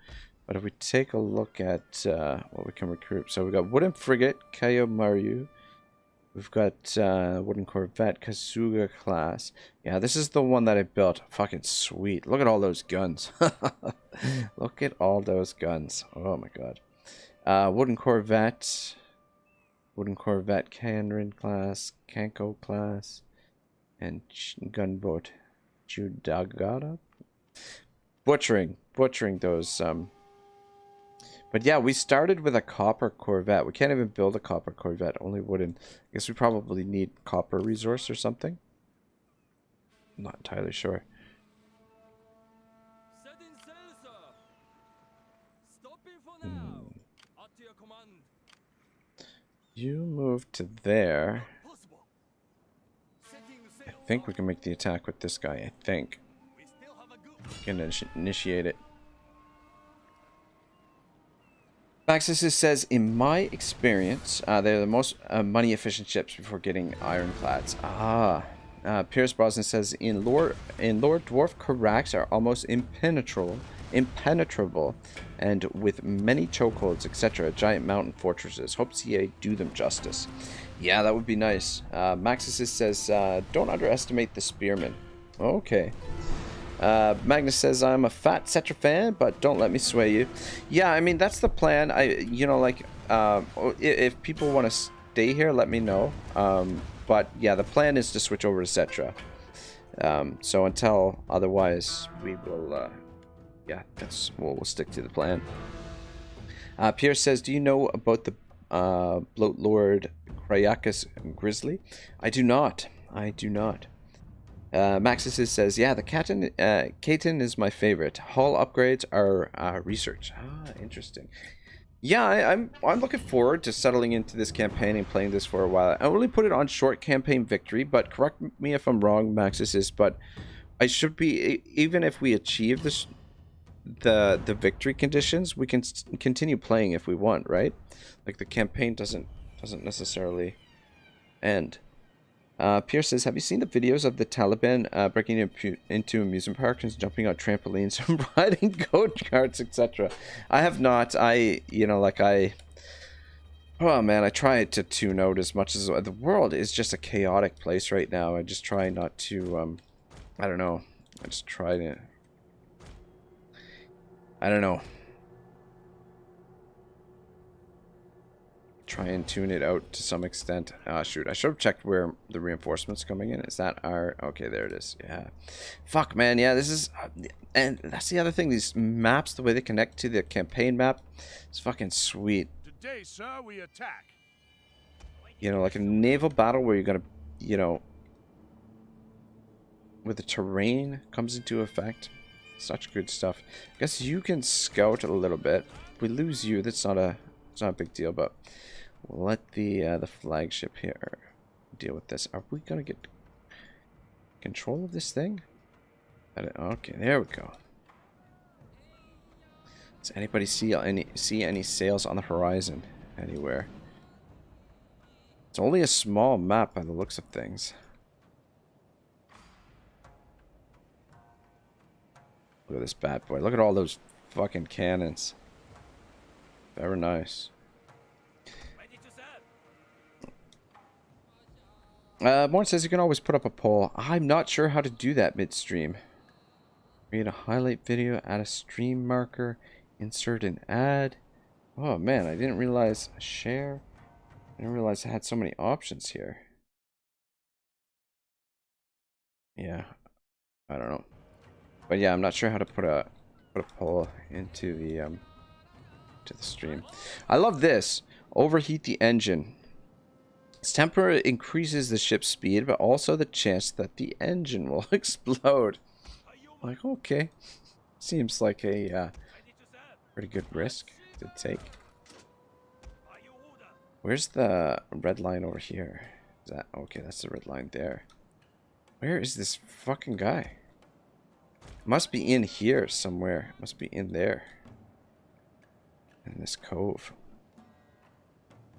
But if we take a look at what we can recruit, so we got Wooden Frigate, Kayomaru. We've got Wooden Corvette, Kasuga class. Yeah, this is the one that I built. Fucking sweet. Look at all those guns. Look at all those guns. Oh my god. Wooden Corvette. Wooden Corvette, Kanrin class, Kanko class, and Gunboat Judagata. Butchering those But yeah, we started with a copper Corvette. We can't even build a copper Corvette, only wooden. I guess we probably need copper resource or something. I'm not entirely sure. Setting sail, sir. Stopping for now. At your command. You move to there. Possible. Setting I sail. think we can make the attack with this guy, I think. We still have a good. We can initiate it. Maxis says, in my experience, they're the most money efficient ships before getting ironclads. Pierce Brosnan says, in lore, dwarf Karaks are almost impenetrable, and with many chokeholds, etc. Giant mountain fortresses. Hope CA do them justice. Yeah, that would be nice. Maxis says, don't underestimate the spearmen. Okay. Magnus says, I'm a fat Cetra fan, but don't let me sway you. Yeah, I mean, that's the plan. If people want to stay here, let me know. But yeah, the plan is to switch over to Cetra. So until otherwise, we will, we'll stick to the plan. Pierre says, do you know about the Bloat Lord Kryakus Grizzly? I do not. Maxis says, yeah, the Kaiten is my favorite. Hull upgrades are research. Interesting. Yeah, I'm looking forward to settling into this campaign and playing this for a while. I only put it on short campaign victory, but correct me if I'm wrong, Maxis, but I should be, even if we achieve this, the victory conditions, we can continue playing if we want, right? Like, the campaign doesn't necessarily end. Pierce says, have you seen the videos of the Taliban breaking into amusement parks and jumping on trampolines and riding go-karts, etc.? I have not. Oh man, I try to tune out as much as the world is just a chaotic place right now. I just try not to, I don't know. I just try to, I don't know. Try and tune it out to some extent. Shoot, I should have checked where the reinforcements coming in. Is that our... Okay, there it is. Yeah. Fuck, man. Yeah, this is... and that's the other thing. These maps, the way they connect to the campaign map, it's fucking sweet. Today, sir, we attack. you know, like a naval battle where you're gonna, you know, where the terrain comes into effect. Such good stuff. I guess you can scout a little bit. If we lose you, it's not a big deal, but we'll let the flagship here deal with this. Are we gonna get control of this thing? Okay, there we go. Does anybody see any sails on the horizon anywhere? It's only a small map by the looks of things. Look at this bad boy. Look at all those fucking cannons. Very nice. Morn says you can always put up a poll. I'm not sure how to do that midstream. Create a highlight video, add a stream marker, insert an ad. Oh man, I didn't realize share. I didn't realize I had so many options here. Yeah, I don't know. But yeah, I'm not sure how to put a poll into the stream. I love this. Overheat the engine. Its temper increases the ship's speed, but also the chance that the engine will explode. Like, okay. Seems like a pretty good risk to take. Where's the red line over here? Is that okay? That's the red line there. Where is this fucking guy? Must be in here somewhere. Must be in there. In this cove.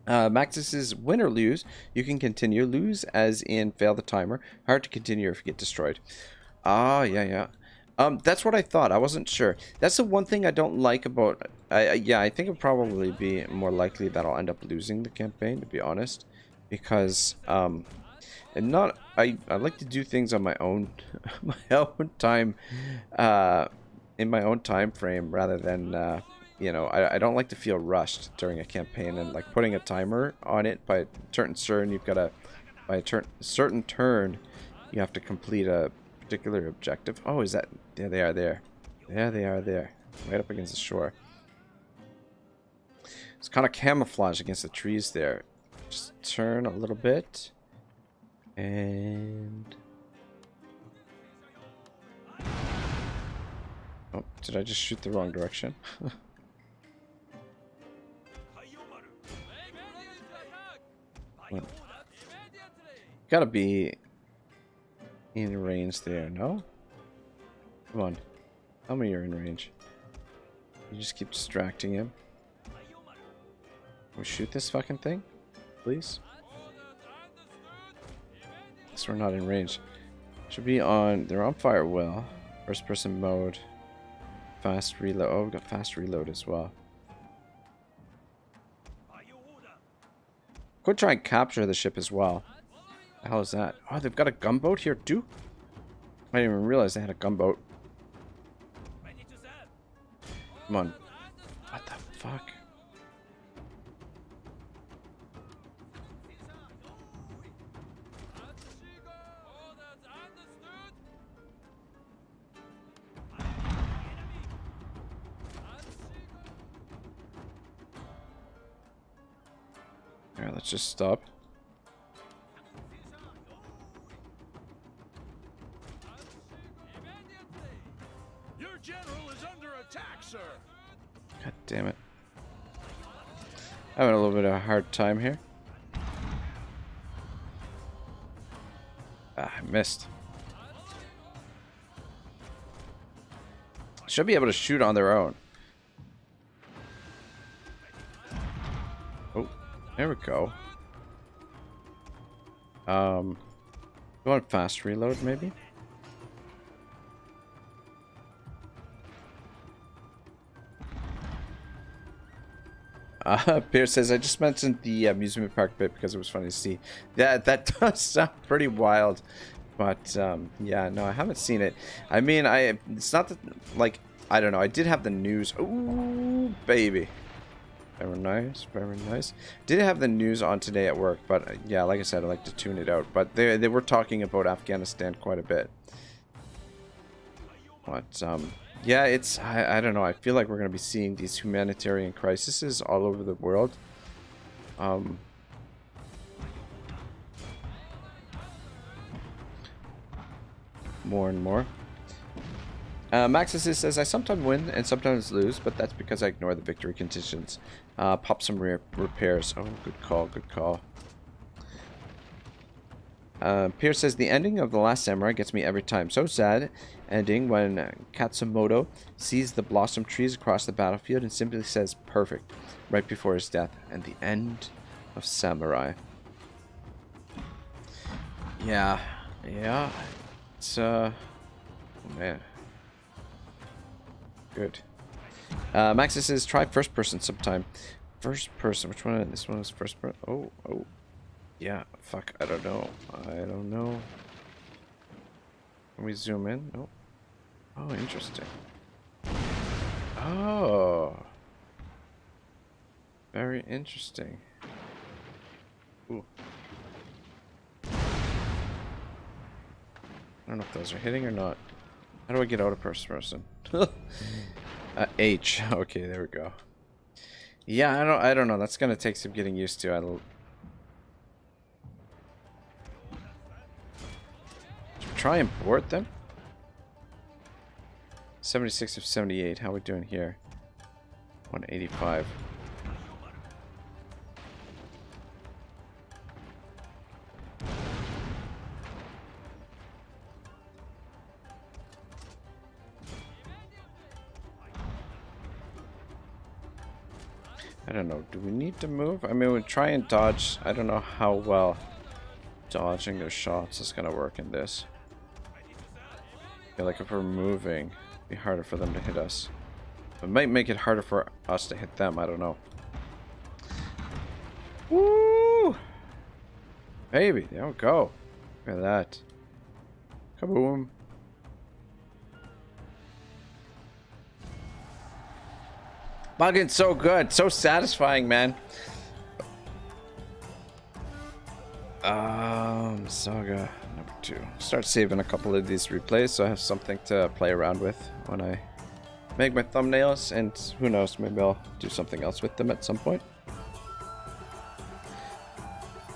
Maxis is win or lose. You can continue. Lose as in fail the timer. Hard to continue if you get destroyed. Ah, yeah. That's what I thought. I wasn't sure. That's the one thing I don't like about... yeah, I think it'll probably be more likely that I'll end up losing the campaign, to be honest. Because, and not... I like to do things on my own... my own time... in my own time frame, rather than... you know, I don't like to feel rushed during a campaign, and like putting a timer on it by a certain turn, you've got to, by a certain turn, you have to complete a particular objective. Oh, is that, there they are there. There they are there. Right up against the shore. It's kind of camouflage against the trees there. Just turn a little bit. And... oh, did I just shoot the wrong direction? Well, gotta be in range there, no? Come on. Tell me you're in range. You just keep distracting him. Can we shoot this fucking thing? Please? Guess we're not in range. Should be on... they're on fire well. First person mode. Fast reload. Oh, we've got fast reload as well. Could try and capture the ship as well. What the hell is that? Oh, they've got a gunboat here too? I didn't even realize they had a gunboat. Come on. What the fuck? Alright, let's just stop. Your general is under attack, sir. God damn it. Having a little bit of a hard time here. Ah, I missed. Should be able to shoot on their own. Oh, there we go. Go on fast reload, maybe? Pierce says, I just mentioned the amusement park bit because it was funny to see. That does sound pretty wild. But, yeah, no, I haven't seen it. I mean, it's not that, like, I don't know. I did have the news. Ooh, baby. Very nice, very nice. Did have the news on today at work, but, yeah, like I said, I like to tune it out. But they were talking about Afghanistan quite a bit. But, yeah, it's, I don't know, I feel like we're going to be seeing these humanitarian crises all over the world. more and more. Maxis says, I sometimes win and sometimes lose, but that's because I ignore the victory conditions. Pop some repairs. Oh, good call, good call. Pierce says, the ending of The Last Samurai gets me every time. So sad ending when Katsumoto sees the blossom trees across the battlefield and simply says, perfect, right before his death. And the end of Samurai. Yeah. Yeah. It's, oh man. Good. Maxis says, try first person sometime. First person. Which one? This one is first person. Oh, oh. Yeah, fuck, I don't know. I don't know. Can we zoom in? Nope. Oh, interesting. Oh. Very interesting. Ooh. I don't know if those are hitting or not. How do I get out of first person? H. Okay, there we go. Yeah, I don't know. That's gonna take some getting used to. Try and board them. 76 of 78. How are we doing here? 185. I don't know. Do we need to move? I mean, we try and dodge. I don't know how well dodging their shots is gonna work in this. I feel like if we're moving, it'd be harder for them to hit us. It might make it harder for us to hit them. I don't know. Woo! Baby, there we go. Look at that. Kaboom. Bugging's so good. So satisfying, man. Saga number 2. Start saving a couple of these replays so I have something to play around with when I make my thumbnails, and who knows, maybe I'll do something else with them at some point.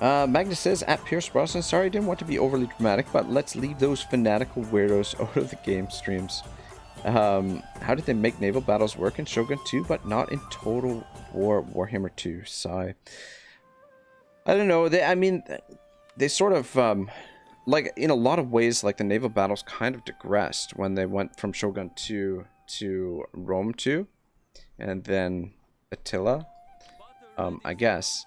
Magnus says, at Pierce Brosnan, sorry I didn't want to be overly dramatic, but let's leave those fanatical weirdos out of the game streams. How did they make naval battles work in Shogun 2 but not in Total War Warhammer 2? Sigh. I don't know. They sort of, like, in a lot of ways, like, the naval battles kind of digressed when they went from Shogun 2 to Rome 2, and then Attila, I guess.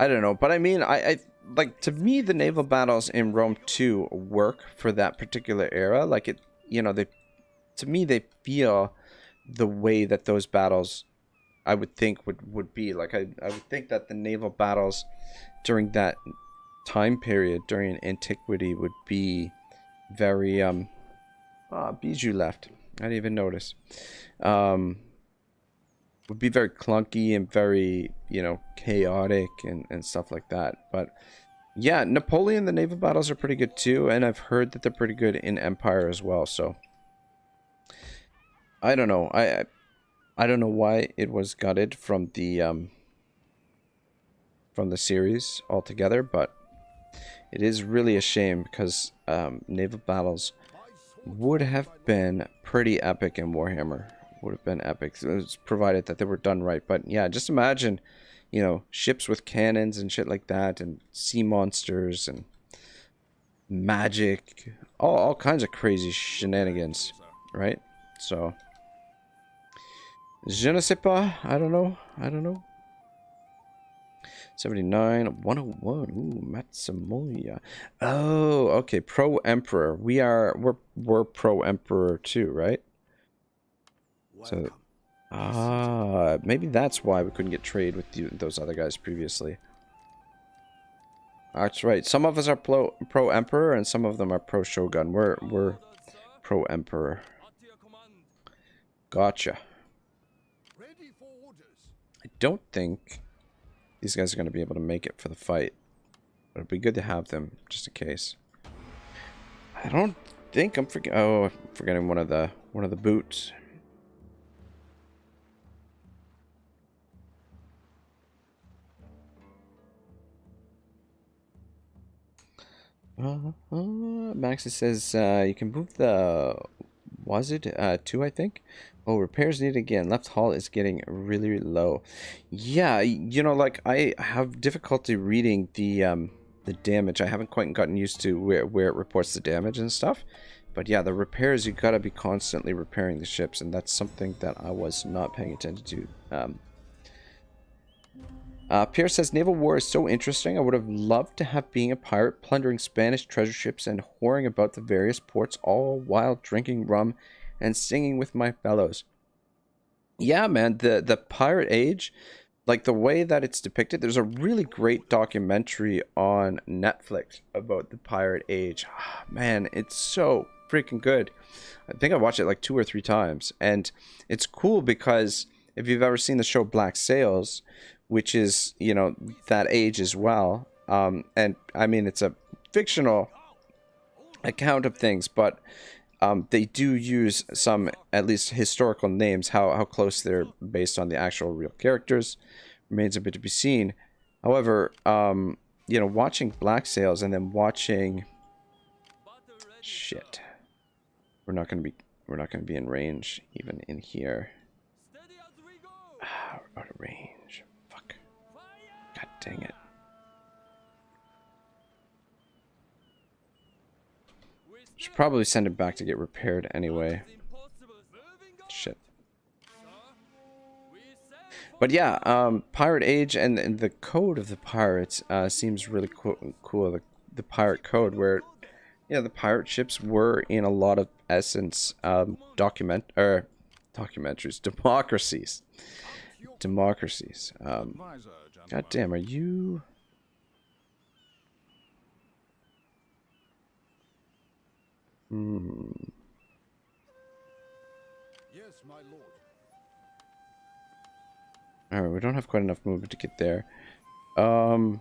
I don't know, but I mean, I like, to me, the naval battles in Rome 2 work for that particular era. Like, it, you know, to me, they feel the way that those battles, I would think, would be. Like, I would think that the naval battles during that time period, during antiquity, would be very, Bijou left. I didn't even notice. Would be very clunky and very, you know, chaotic and stuff like that. But yeah, Napoleon, the naval battles are pretty good too, and I've heard that they're pretty good in Empire as well. So I don't know. I don't know why it was gutted from the series altogether, but it is really a shame because naval battles would have been pretty epic in Warhammer. Would have been epic. It was provided that they were done right. But yeah, just imagine, you know, ships with cannons and shit like that, and sea monsters and magic, all kinds of crazy shenanigans, right? So, je ne sais pas. I don't know. 79, 101. Ooh, Matsumoya. Oh, okay. Pro Emperor. We're Pro Emperor too, right? So, maybe that's why we couldn't get trade with those other guys previously. That's right. Some of us are pro Emperor, and some of them are pro Shogun. We're pro Emperor. Gotcha. I don't think these guys are going to be able to make it for the fight, but it'd be good to have them just in case. I don't think I'm forgetting one of the boots. Max says you can move the was it 2, I think. Oh, repairs needed again. Left hull is getting really, really low. Yeah, you know, like I have difficulty reading the damage. I haven't quite gotten used to where it reports the damage and stuff. But yeah, the repairs, you gotta be constantly repairing the ships, and that's something that I was not paying attention to. Pierre says, naval war is so interesting. I would have loved to have being a pirate, plundering Spanish treasure ships and whoring about the various ports, all while drinking rum and singing with my fellows. Yeah, man, the pirate age, like the way that it's depicted, there's a really great documentary on Netflix about the pirate age. Man, it's so freaking good. I think I watched it like 2 or 3 times, and it's cool because if you've ever seen the show Black Sails, which is, you know, that age as well. And I mean, it's a fictional account of things, but they do use some, at least historical names. How close they're based on the actual real characters remains a bit to be seen. However, you know, watching Black Sails and then watching shit, we're not gonna be in range even in here. We're out of range. God dang it. Should probably send it back to get repaired anyway. Shit. But yeah, Pirate Age and the code of the pirates seems really cool. The pirate code, where, you know, the pirate ships were in a lot of essence democracies. God damn, are you? Yes, my lord. Alright, we don't have quite enough movement to get there. You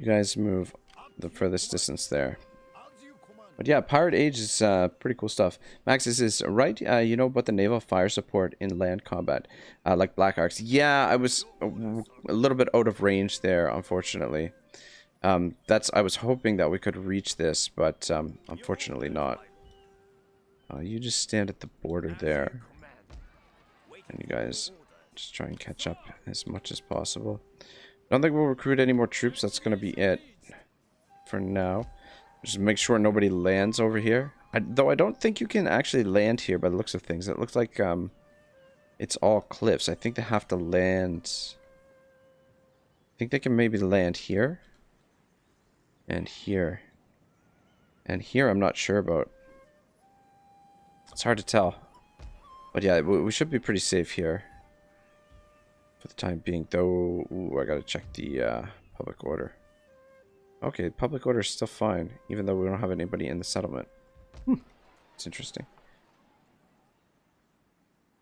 guys move the furthest distance there. But yeah, Pirate Age is pretty cool stuff. Max is right. You know about the naval fire support in land combat, like Black Arcs. Yeah, I was a little bit out of range there, unfortunately. I was hoping that we could reach this, but unfortunately not. You just stand at the border there, and you guys just try and catch up as much as possible. I don't think we'll recruit any more troops. That's going to be it for now. Just make sure nobody lands over here. Though I don't think you can actually land here by the looks of things. It looks like it's all cliffs. I think they have to land... I think they can maybe land here. And here. And here I'm not sure about. It's hard to tell. But yeah, we should be pretty safe here. For the time being, though. Ooh, I gotta check the public order. Okay, public order is still fine, even though we don't have anybody in the settlement. It's interesting.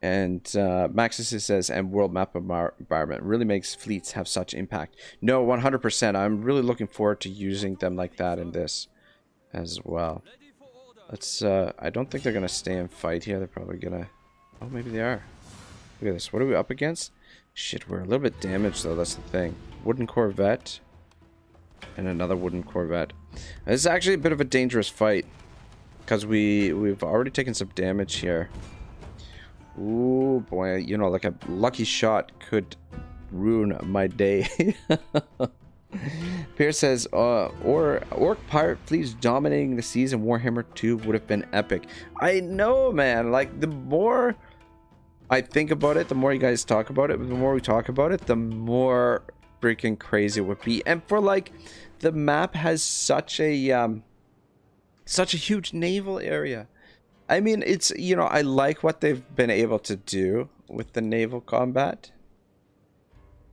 And Maxis says, and world map environment really makes fleets have such impact. No, 100%. I'm really looking forward to using them like that in this as well. Let's, I don't think they're going to stay and fight here. They're probably going to... Oh, maybe they are. Look at this. What are we up against? Shit, we're a little bit damaged, though. That's the thing. Wooden Corvette. And another wooden Corvette. This is actually a bit of a dangerous fight. Because we've already taken some damage here. Ooh, boy. You know, like a lucky shot could ruin my day. Pierre says, Orc pirate fleets dominating the seas in Warhammer 2 would have been epic. I know, man. Like, the more I think about it, the more you guys talk about it, the more we talk about it, the more freaking crazy it would be. And for, like, the map has such a huge naval area. I mean, it's, you know, I like what they've been able to do with the naval combat.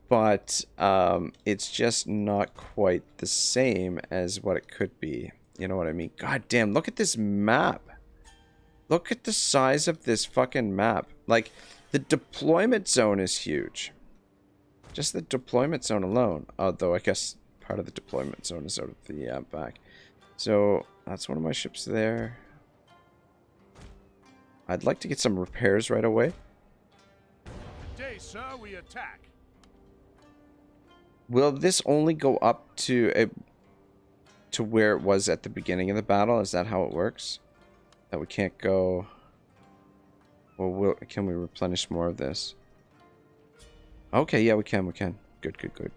But it's just not quite the same as what it could be. You know what I mean? God damn, look at this map. Look at the size of this fucking map. Like, the deployment zone is huge. Just the deployment zone alone. Although, I guess part of the deployment zone is out of the back. So, that's one of my ships there. I'd like to get some repairs right away. Today, sir, we attack. Will this only go up to where it was at the beginning of the battle? Is that how it works? That we can't go... Well, can we replenish more of this? Okay, yeah, we can. Good.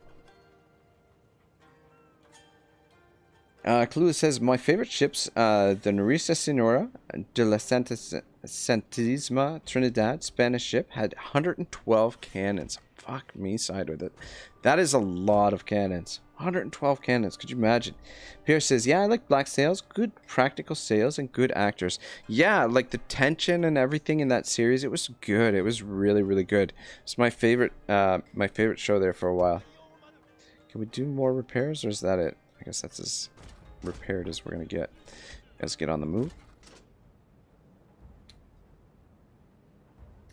Clueless says, my favorite ships, the Nerissa Senora, de la Santisima Trinidad, Spanish ship, had 112 cannons. Fuck me side with it. That is a lot of cannons. 112 cannons, could you imagine? Pierce says, yeah, I like black sails, good practical sails, and good actors. Yeah, like the tension and everything in that series, it was good. It was really, really good. It's my favorite show there for a while. Can we do more repairs, or is that it? I guess that's as repaired as we're gonna get. Let's get on the move.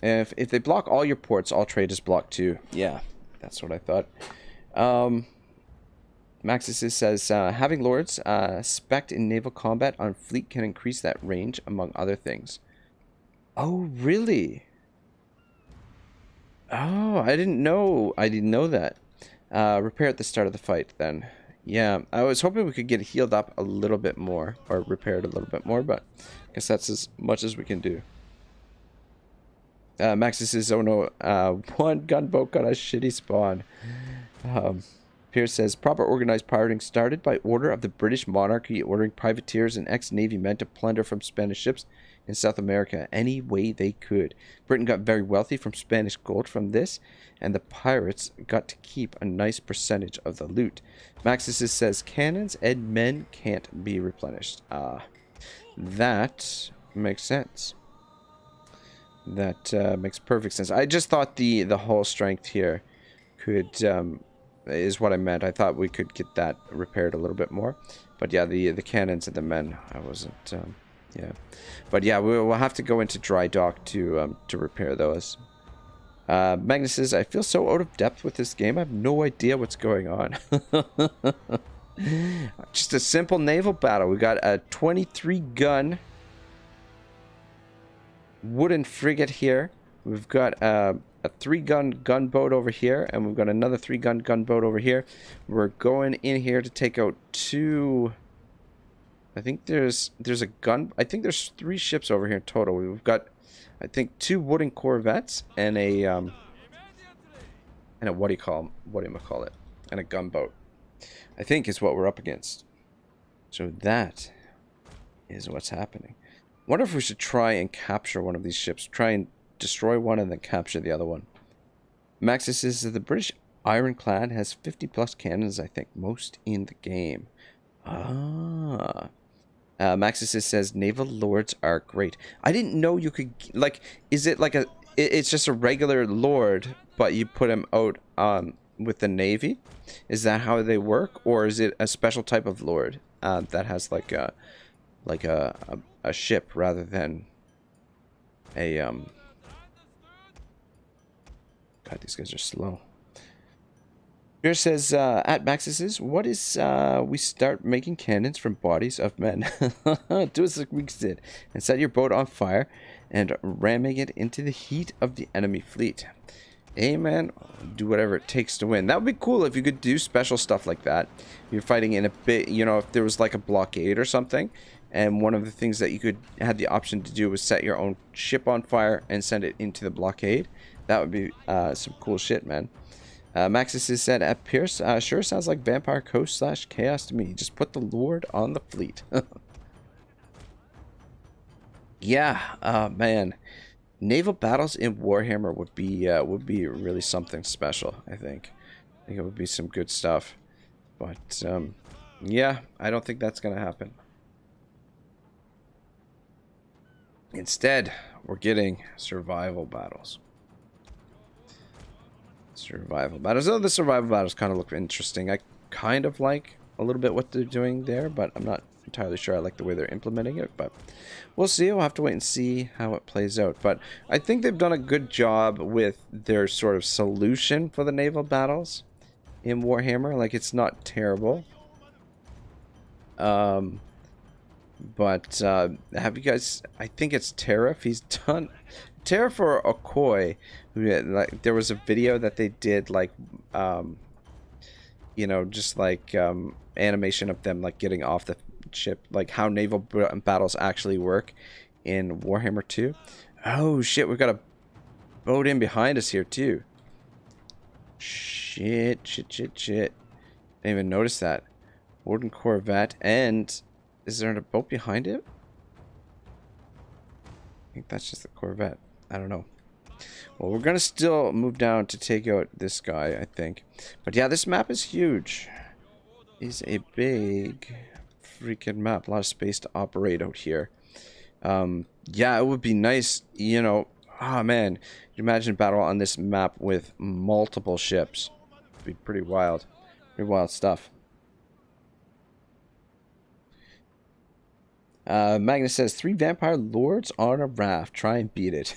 If they block all your ports, all trade is blocked too. Yeah, that's what I thought. Maxis says, having lords spec'd in naval combat on fleet can increase that range, among other things. Oh, really? Oh, I didn't know that. Repair at the start of the fight, then. Yeah, I was hoping we could get healed up a little bit more, or repaired a little bit more, but I guess that's as much as we can do. Maxis says, oh no, one gunboat got a shitty spawn. Pierce says, proper organized pirating started by order of the British monarchy, ordering privateers and ex-navy men to plunder from Spanish ships in South America any way they could. Britain got very wealthy from Spanish gold from this, and the pirates got to keep a nice percentage of the loot. Maxis says, cannons and men can't be replenished. That makes sense. That makes perfect sense. I just thought the hull strength here could... is what I meant. I thought we could get that repaired a little bit more, but yeah, the cannons and the men, I wasn't. Yeah, but yeah, we'll have to go into dry dock to repair those. Magnus says, I feel so out of depth with this game. I have no idea what's going on. Just a simple naval battle. We got a 23 gun wooden frigate here. We've got a 3-gun gunboat over here, and we've got another 3-gun gunboat over here. We're going in here to take out 2. I think there's a gun. I think there's 3 ships over here in total. We've got, I think, 2 wooden corvettes and a what do you call it? And a gunboat, I think, is what we're up against. So that is what's happening. Wonder if we should try and capture one of these ships. Try and destroy one and then capture the other one. Maxis says that the British ironclad has 50 plus cannons, I think, most in the game. Maxis says naval lords are great. I didn't know you could, like, is it like it's just a regular lord, but you put him out with the navy? Is that how they work, or is it a special type of lord that has like a ship rather than a God, these guys are slow. Beer says, at Maxis's, what is, we start making cannons from bodies of men. Do as the Greeks did, and set your boat on fire, and ramming it into the heat of the enemy fleet. Amen. Do whatever it takes to win. That would be cool if you could do special stuff like that. You're fighting in a bit, you know, if there was like a blockade or something, and one of the things that you could have the option to do was set your own ship on fire and send it into the blockade. That would be some cool shit, man. Maxis has said, at Pierce, sure sounds like Vampire Coast / Chaos to me. Just put the Lord on the fleet. Yeah, man. Naval battles in Warhammer would be really something special, I think. I think it would be some good stuff. But, yeah, I don't think that's going to happen. Instead, we're getting survival battles. Survival battles. Oh, the survival battles kind of look interesting. I kind of like a little bit what they're doing there, but I'm not entirely sure I like the way they're implementing it. But we'll see. We'll have to wait and see how it plays out. But I think they've done a good job with their sort of solution for the naval battles in Warhammer. Like, it's not terrible. But have you guys? I think it's Tariff. He's done Tariff or Okoye. Like, there was a video that they did, like, you know, just like animation of them like getting off the ship, like how naval battles actually work in Warhammer 2. Oh shit, we've got a boat in behind us here too. Shit. Didn't even notice that. Wooden Corvette, and is there a boat behind it? I think that's just the Corvette. I don't know. Well, we're gonna still move down to take out this guy, I think. But yeah, this map is huge. It's a big freaking map. A lot of space to operate out here. Yeah, it would be nice, you know. Oh man, you imagine a battle on this map with multiple ships. It'd be pretty wild. Pretty wild stuff. Magnus says 3 vampire lords on a raft. Try and beat it.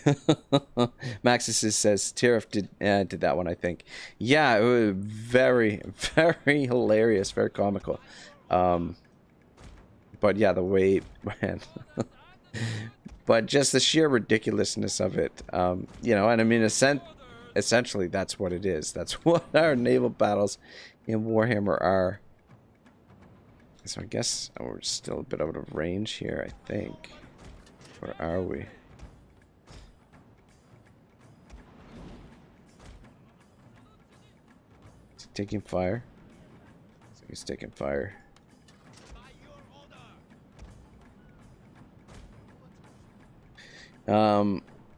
Maxis says Tariff did that one, I think. Yeah, it was very, very hilarious, very comical. But yeah, the way, man. But just the sheer ridiculousness of it. You know, and I mean, essentially that's what it is. That's what our naval battles in Warhammer are. So I guess we're still a bit out of range here, I think. Where are we? Is he taking fire? So he's taking fire.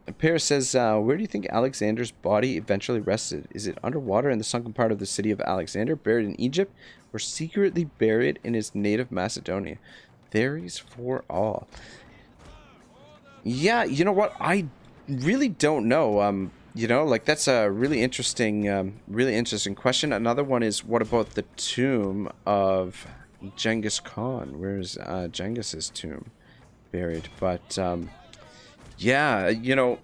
Imperial says, where do you think Alexander's body eventually rested? Is it underwater in the sunken part of the city of Alexander, buried in Egypt, or secretly buried in his native Macedonia? Theories for all. Yeah, you know what? I really don't know. You know, like that's a really interesting question. Another one is, what about the tomb of Genghis Khan? Where's Genghis's tomb buried? But yeah, you know,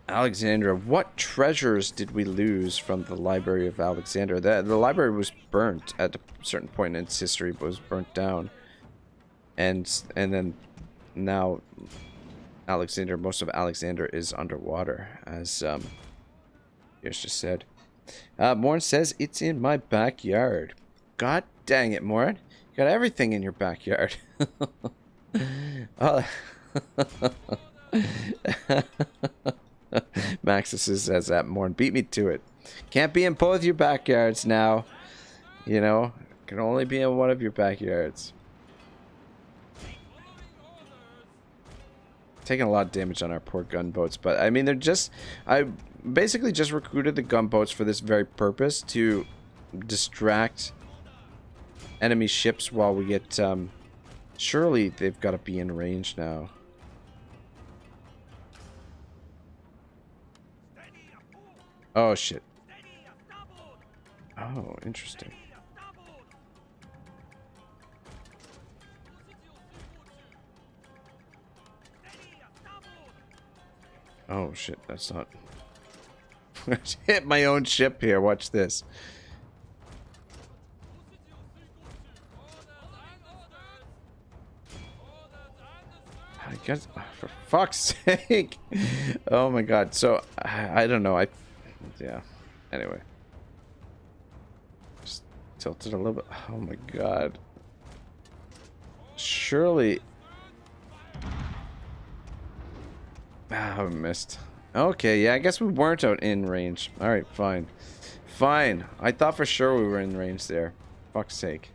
Alexandria, what treasures did we lose from the Library of Alexandria? The library was burnt at a certain point in its history, but was burnt down. And then now Alexandria, most of Alexandria is underwater, as Pierce just said. Morn says it's in my backyard. God dang it, Morn. You got everything in your backyard. Oh. Maxis says that Morn beat me to it. Can't be in both your backyards now. You know, can only be in one of your backyards. Taking a lot of damage on our poor gunboats, but I mean, they're just, I basically just recruited the gunboats for this very purpose, to distract enemy ships while we get surely they've got to be in range now. Oh shit. Oh, interesting. Oh shit, that's not. I hit my own ship here. Watch this. I guess, for fuck's sake. Oh my god. So I don't know. Yeah. Anyway. Just tilted a little bit. Oh my god. Surely. Ah, I missed. Okay, yeah, I guess we weren't out in range. Alright, fine. Fine. I thought for sure we were in range there. Fuck's sake.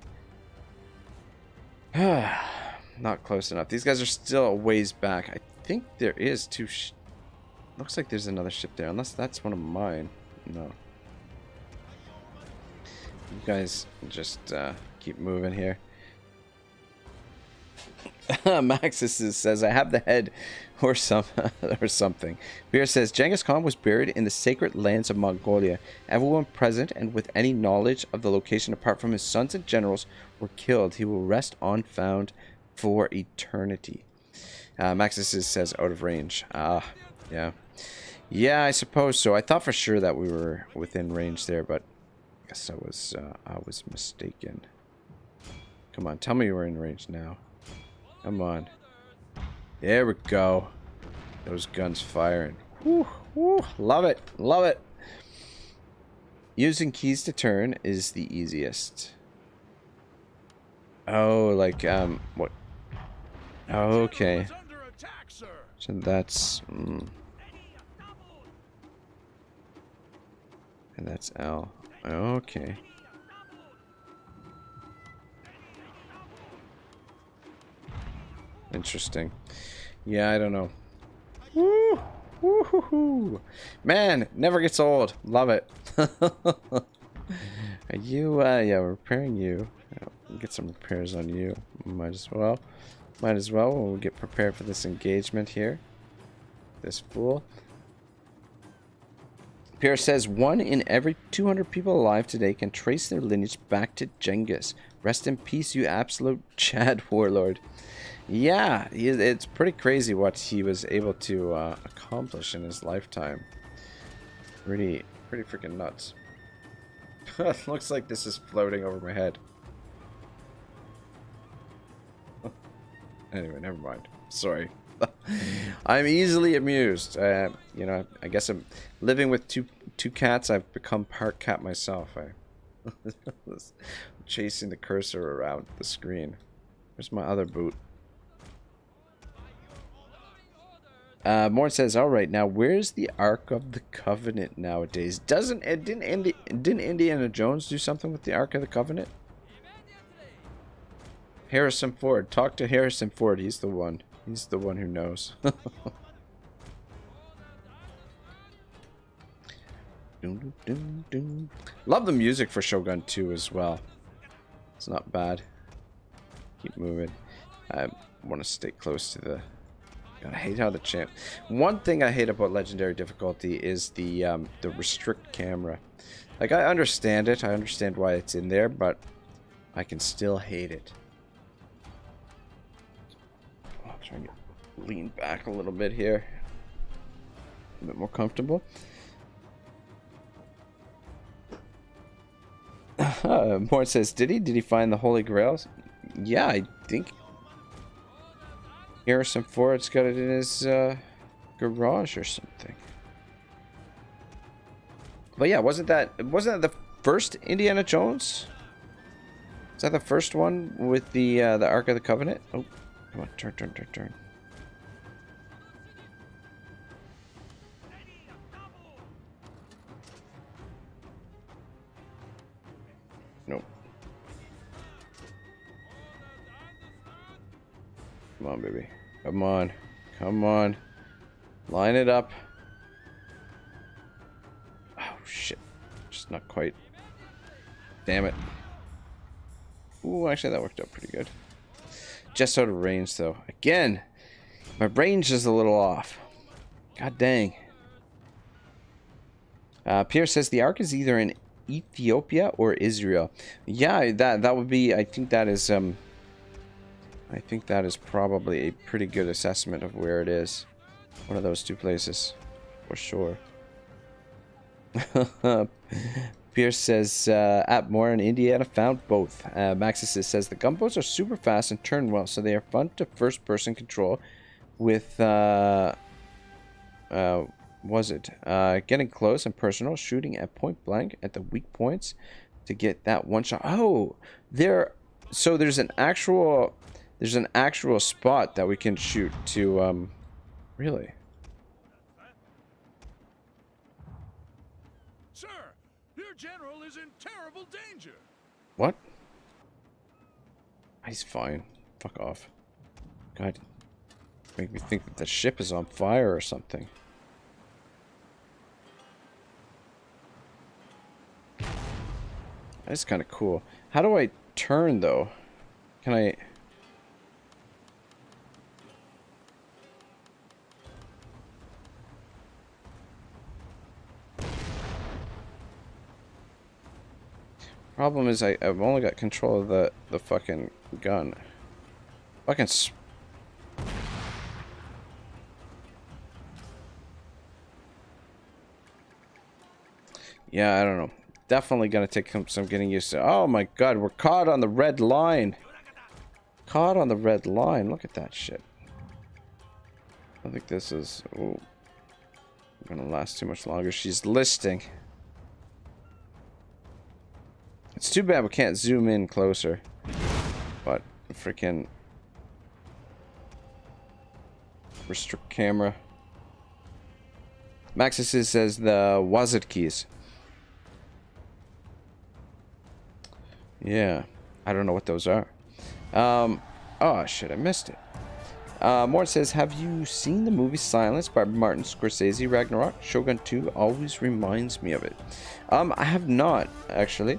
Not close enough. These guys are still a ways back. I think there is two. Looks like there's another ship there, unless that's one of mine. No. You guys just keep moving here. Maxis says, I have the head or something. Beer says, Genghis Khan was buried in the sacred lands of Mongolia. Everyone present and with any knowledge of the location apart from his sons and generals were killed. He will rest unfound for eternity. Maxis says, out of range. Yeah. Yeah, I suppose so. I thought for sure that we were within range there, but I guess I was mistaken. Come on, tell me you were in range now. Come on. There we go. Those guns firing. Whew, whew, love it. Love it. Using keys to turn is the easiest. Oh, like, what? Oh, okay. So that's... and that's L. Okay. Interesting. Yeah, I don't know. Woo! Woo-hoo-hoo! Man, never gets old. Love it. Are you, yeah, we're repairing you. Get some repairs on you. Might as well. Might as well. We'll get prepared for this engagement here. This fool. Pierre says, 1 in every 200 people alive today can trace their lineage back to Genghis. Rest in peace, you absolute Chad warlord. Yeah, it's pretty crazy what he was able to accomplish in his lifetime. Pretty freaking nuts. Looks like this is floating over my head. Anyway, never mind. Sorry. I'm easily amused. You know, I guess I'm living with two cats. I've become part cat myself. I'm chasing the cursor around the screen. Where's my other boot? Morn says, "All right, now where's the Ark of the Covenant nowadays? Didn't Indiana Jones do something with the Ark of the Covenant?" Harrison Ford. Talk to Harrison Ford. He's the one. He's the one who knows. Love the music for Shogun 2 as well. It's not bad. Keep moving. I want to stay close to the... God, I hate how the champ... One thing I hate about Legendary difficulty is the restrict camera. Like, I understand it. I understand why it's in there, but I can still hate it. I'll try and lean back a little bit here. A bit more comfortable. Mort says, did he find the Holy Grails? Yeah, I think Harrison Ford's got it in his garage or something. But yeah, wasn't that the first Indiana Jones? Is that the first one with the Ark of the Covenant? Oh, come on, turn. Nope. Come on, baby. Come on. Come on. Line it up. Oh, shit. Just not quite. Damn it. Ooh, actually, that worked out pretty good. Just out of range, though. Again, my range is a little off. God dang. Pierre says the Ark is either in Ethiopia or Israel. Yeah, that would be... I think that is... I think that is probably a pretty good assessment of where it is. One of those two places, for sure. Pierce says, at Moore in Indiana, found both. Maxis says, the gunboats are super fast and turn well, so they are fun to first-person control with, getting close and personal, shooting at point blank at the weak points to get that one shot. Oh, so there's an actual spot that we can shoot to, really? Sir, your general is in terrible danger. What? He's fine. Fuck off. God. Make me think that the ship is on fire or something. That's kind of cool. How do I turn, though? Can I... Problem is, I've only got control of the fucking gun. Fucking... Yeah, I don't know. Definitely gonna take some getting used to. Oh my god, we're caught on the red line. Caught on the red line. Look at that shit. I think this is... Ooh, gonna last too much longer. She's listing. It's too bad we can't zoom in closer. But freaking restrict camera. Maxis says the Wazit keys. Yeah, I don't know what those are. Oh shit, I missed it. More says, have you seen the movie Silence by Martin Scorsese, Ragnarok? Shogun 2 always reminds me of it. I have not, actually.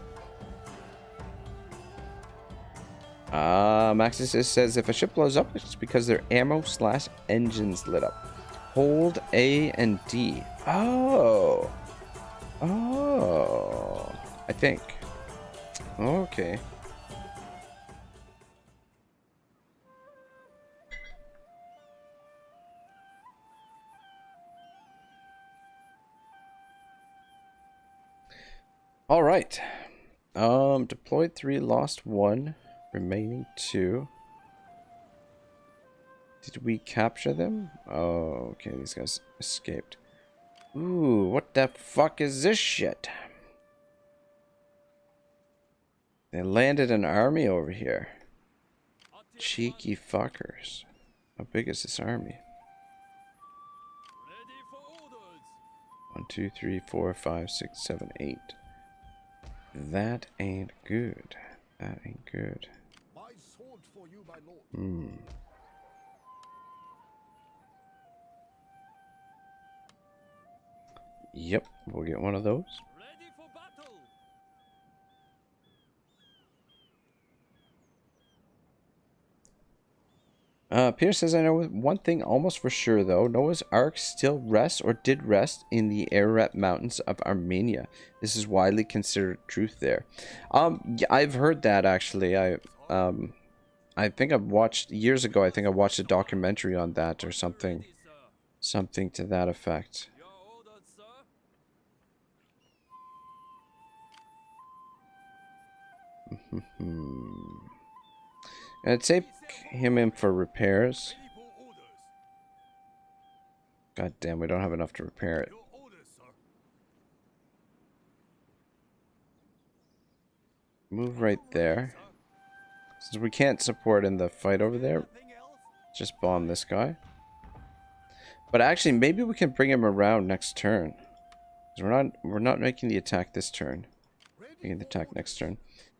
Maxis says, if a ship blows up, it's because their ammo/engines lit up. Hold A and D. Oh. Oh. I think. Okay. All right. Deployed 3, lost 1, remaining 2. Did we capture them? Oh, okay, these guys escaped. Ooh, what the fuck is this shit? They landed an army over here. Cheeky fuckers. How big is this army? Ready for orders. 1, 2, 3, 4, 5, 6, 7, 8. That ain't good. That ain't good. My sword for you, my lord. Hmm. Yep, we'll get one of those. Ready for battle. Pierce says, I know one thing almost for sure, though. Noah's Ark still rests or did rest in the Ararat Mountains of Armenia. This is widely considered truth there. Yeah, I've heard that, actually. I think I've watched, years ago, I think I watched a documentary on that or something. Ready, sir. Something to that effect. Your orders, sir. And take him in for repairs. Ready for orders. God damn, we don't have enough to repair it. Your orders, sir. Move right there. Since we can't support in the fight over there, Anything else? just bomb this guy. But actually, maybe we can bring him around next turn. 'Cause we're not making the attack this turn. Making the attack next turn.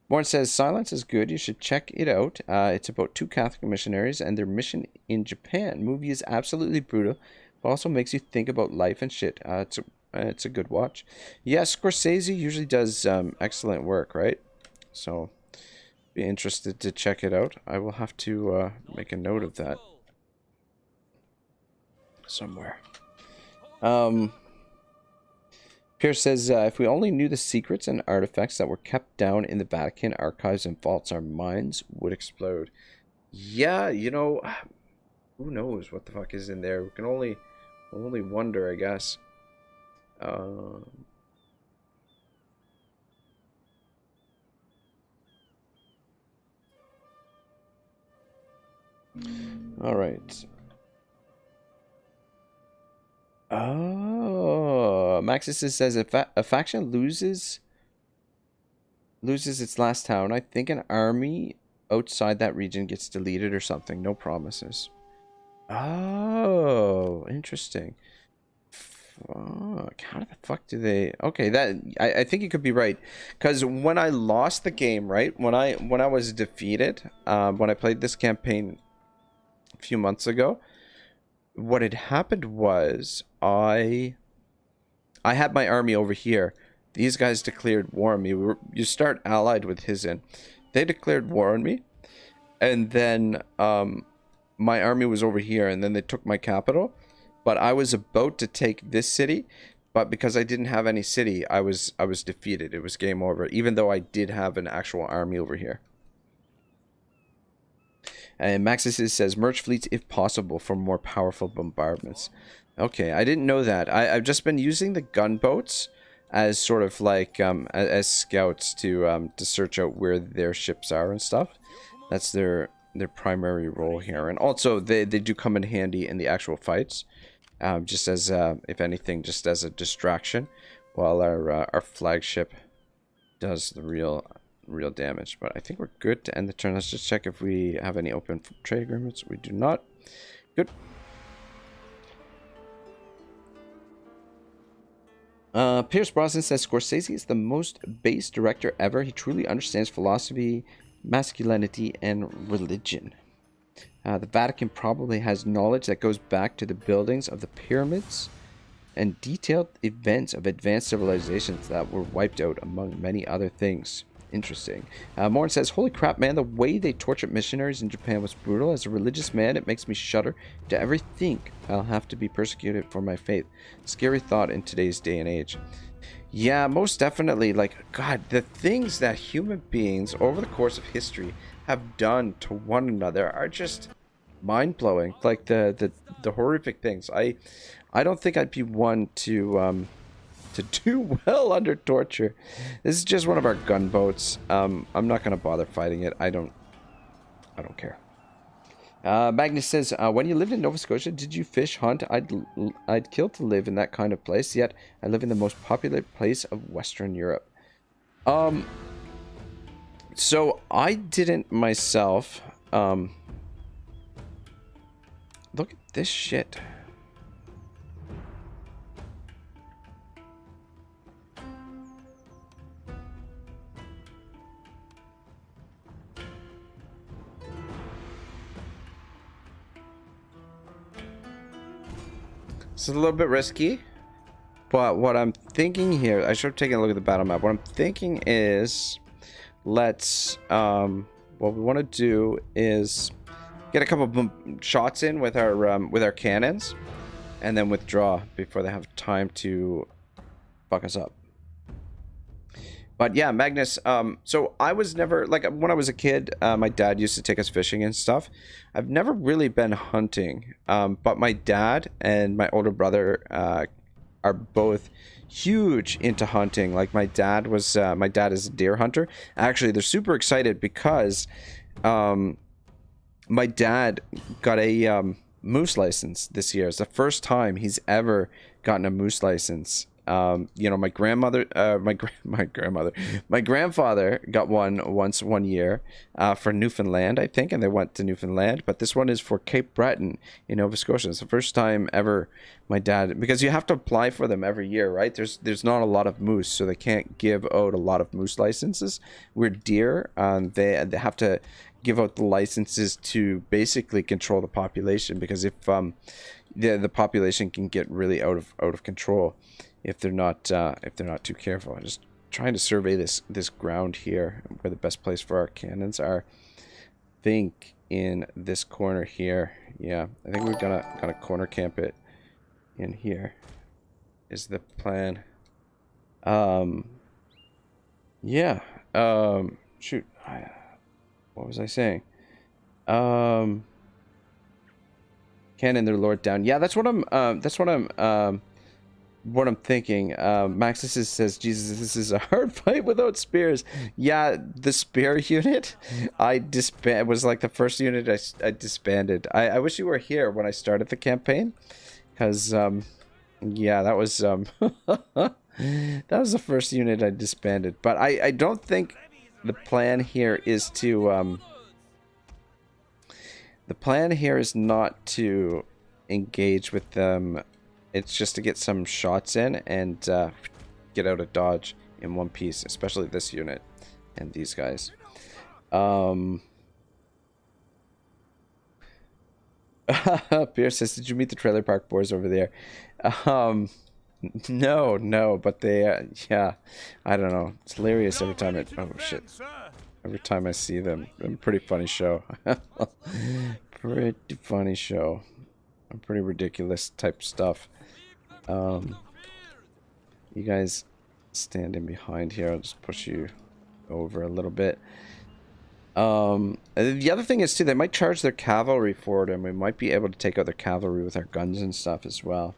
Morn says, Silence is good. You should check it out. It's about 2 Catholic missionaries and their mission in Japan. Movie is absolutely brutal, but also makes you think about life and shit. It's a good watch. Yes, Scorsese usually does excellent work, right? So, be interested to check it out. I will have to make a note of that somewhere. Pierce says, if we only knew the secrets and artifacts that were kept down in the Vatican archives and vaults, our minds would explode. Yeah, you know, who knows what the fuck is in there? We can only wonder, I guess. All right. Oh, Maxis says if a faction loses its last town, I think an army outside that region gets deleted or something. No promises. Oh, interesting. Fuck. How the fuck do they? Okay, that I think you could be right, because when I lost the game, right, when I was defeated, when I played this campaign a few months ago. What had happened was I had my army over here. These guys declared war on me. You start allied with Hisin. They declared war on me, and then my army was over here, and then they took my capital. But I was about to take this city, but because I didn't have any city, I was defeated. It was game over, even though I did have an actual army over here. And Maxis says, merge fleets if possible for more powerful bombardments. Okay, I didn't know that. I've just been using the gunboats as sort of like as scouts to search out where their ships are and stuff. That's their primary role here. And also they do come in handy in the actual fights, just as if anything, just as a distraction, while our flagship does the real real damage. But I think we're good to end the turn. Let's just check if we have any open trade agreements. We do not. Good. Pierce Brosnan says Scorsese is the most base director ever. He truly understands philosophy, masculinity, and religion. The Vatican probably has knowledge that goes back to the buildings of the pyramids and detailed events of advanced civilizations that were wiped out, among many other things. Interesting. Morin says, holy crap, man, the way they tortured missionaries in Japan was brutal. As a religious man, it makes me shudder to ever think I'll have to be persecuted for my faith. Scary thought in today's day and age. Yeah, most definitely. Like, God, the things that human beings over the course of history have done to one another are just mind-blowing. Like, the horrific things. I don't think I'd be one to do well under torture. This is just one of our gunboats. I'm not gonna bother fighting it. I don't care. Magnus says, when you lived in Nova Scotia, did you fish, hunt? I'd kill to live in that kind of place, yet I live in the most popular place of Western Europe. So I didn't myself. Look at this shit. It's a little bit risky, but what I'm thinking here, I should have taken a look at the battle map. What I'm thinking is, let's, what we want to do is get a couple of shots in with our cannons, and then withdraw before they have time to fuck us up. But yeah, Magnus, so I was never, like, when I was a kid, my dad used to take us fishing and stuff. I've never really been hunting, but my dad and my older brother are both huge into hunting. Like, my dad is a deer hunter. Actually, they're super excited because my dad got a moose license this year. It's the first time he's ever gotten a moose license. You know, my grandfather got one year for Newfoundland, I think, and they went to Newfoundland, but this one is for Cape Breton in Nova Scotia. It's the first time ever my dad, because you have to apply for them every year, right? There's not a lot of moose, so they can't give out a lot of moose licenses. We're deer, they have to give out the licenses to basically control the population, because if the population can get really out of control if they're not too careful. I'm just trying to survey this ground here, where the best place for our cannons are. I think in this corner here. Yeah, I think we're gonna corner camp it in here. Is the plan. Yeah. Shoot. What was I saying? Cannon their lord down. Yeah, that's what I'm thinking. Maxis says, Jesus, this is a hard fight without spears. Yeah, the spear unit was like the first unit I disbanded. I wish you were here when I started the campaign, because yeah, that was that was the first unit I disbanded. But I don't think the plan here is to the plan here is not to engage with them. It's just to get some shots in and get out of dodge in one piece, especially this unit and these guys. Pierce says, did you meet the trailer park boys over there? No, but they, yeah, I don't know. It's hilarious every time every time I see them. Pretty funny show. Pretty funny show. Pretty ridiculous type stuff. You guys stand in behind here. I'll just push you over a little bit. The other thing is too, they might charge their cavalry forward, and we might be able to take out their cavalry with our guns and stuff as well.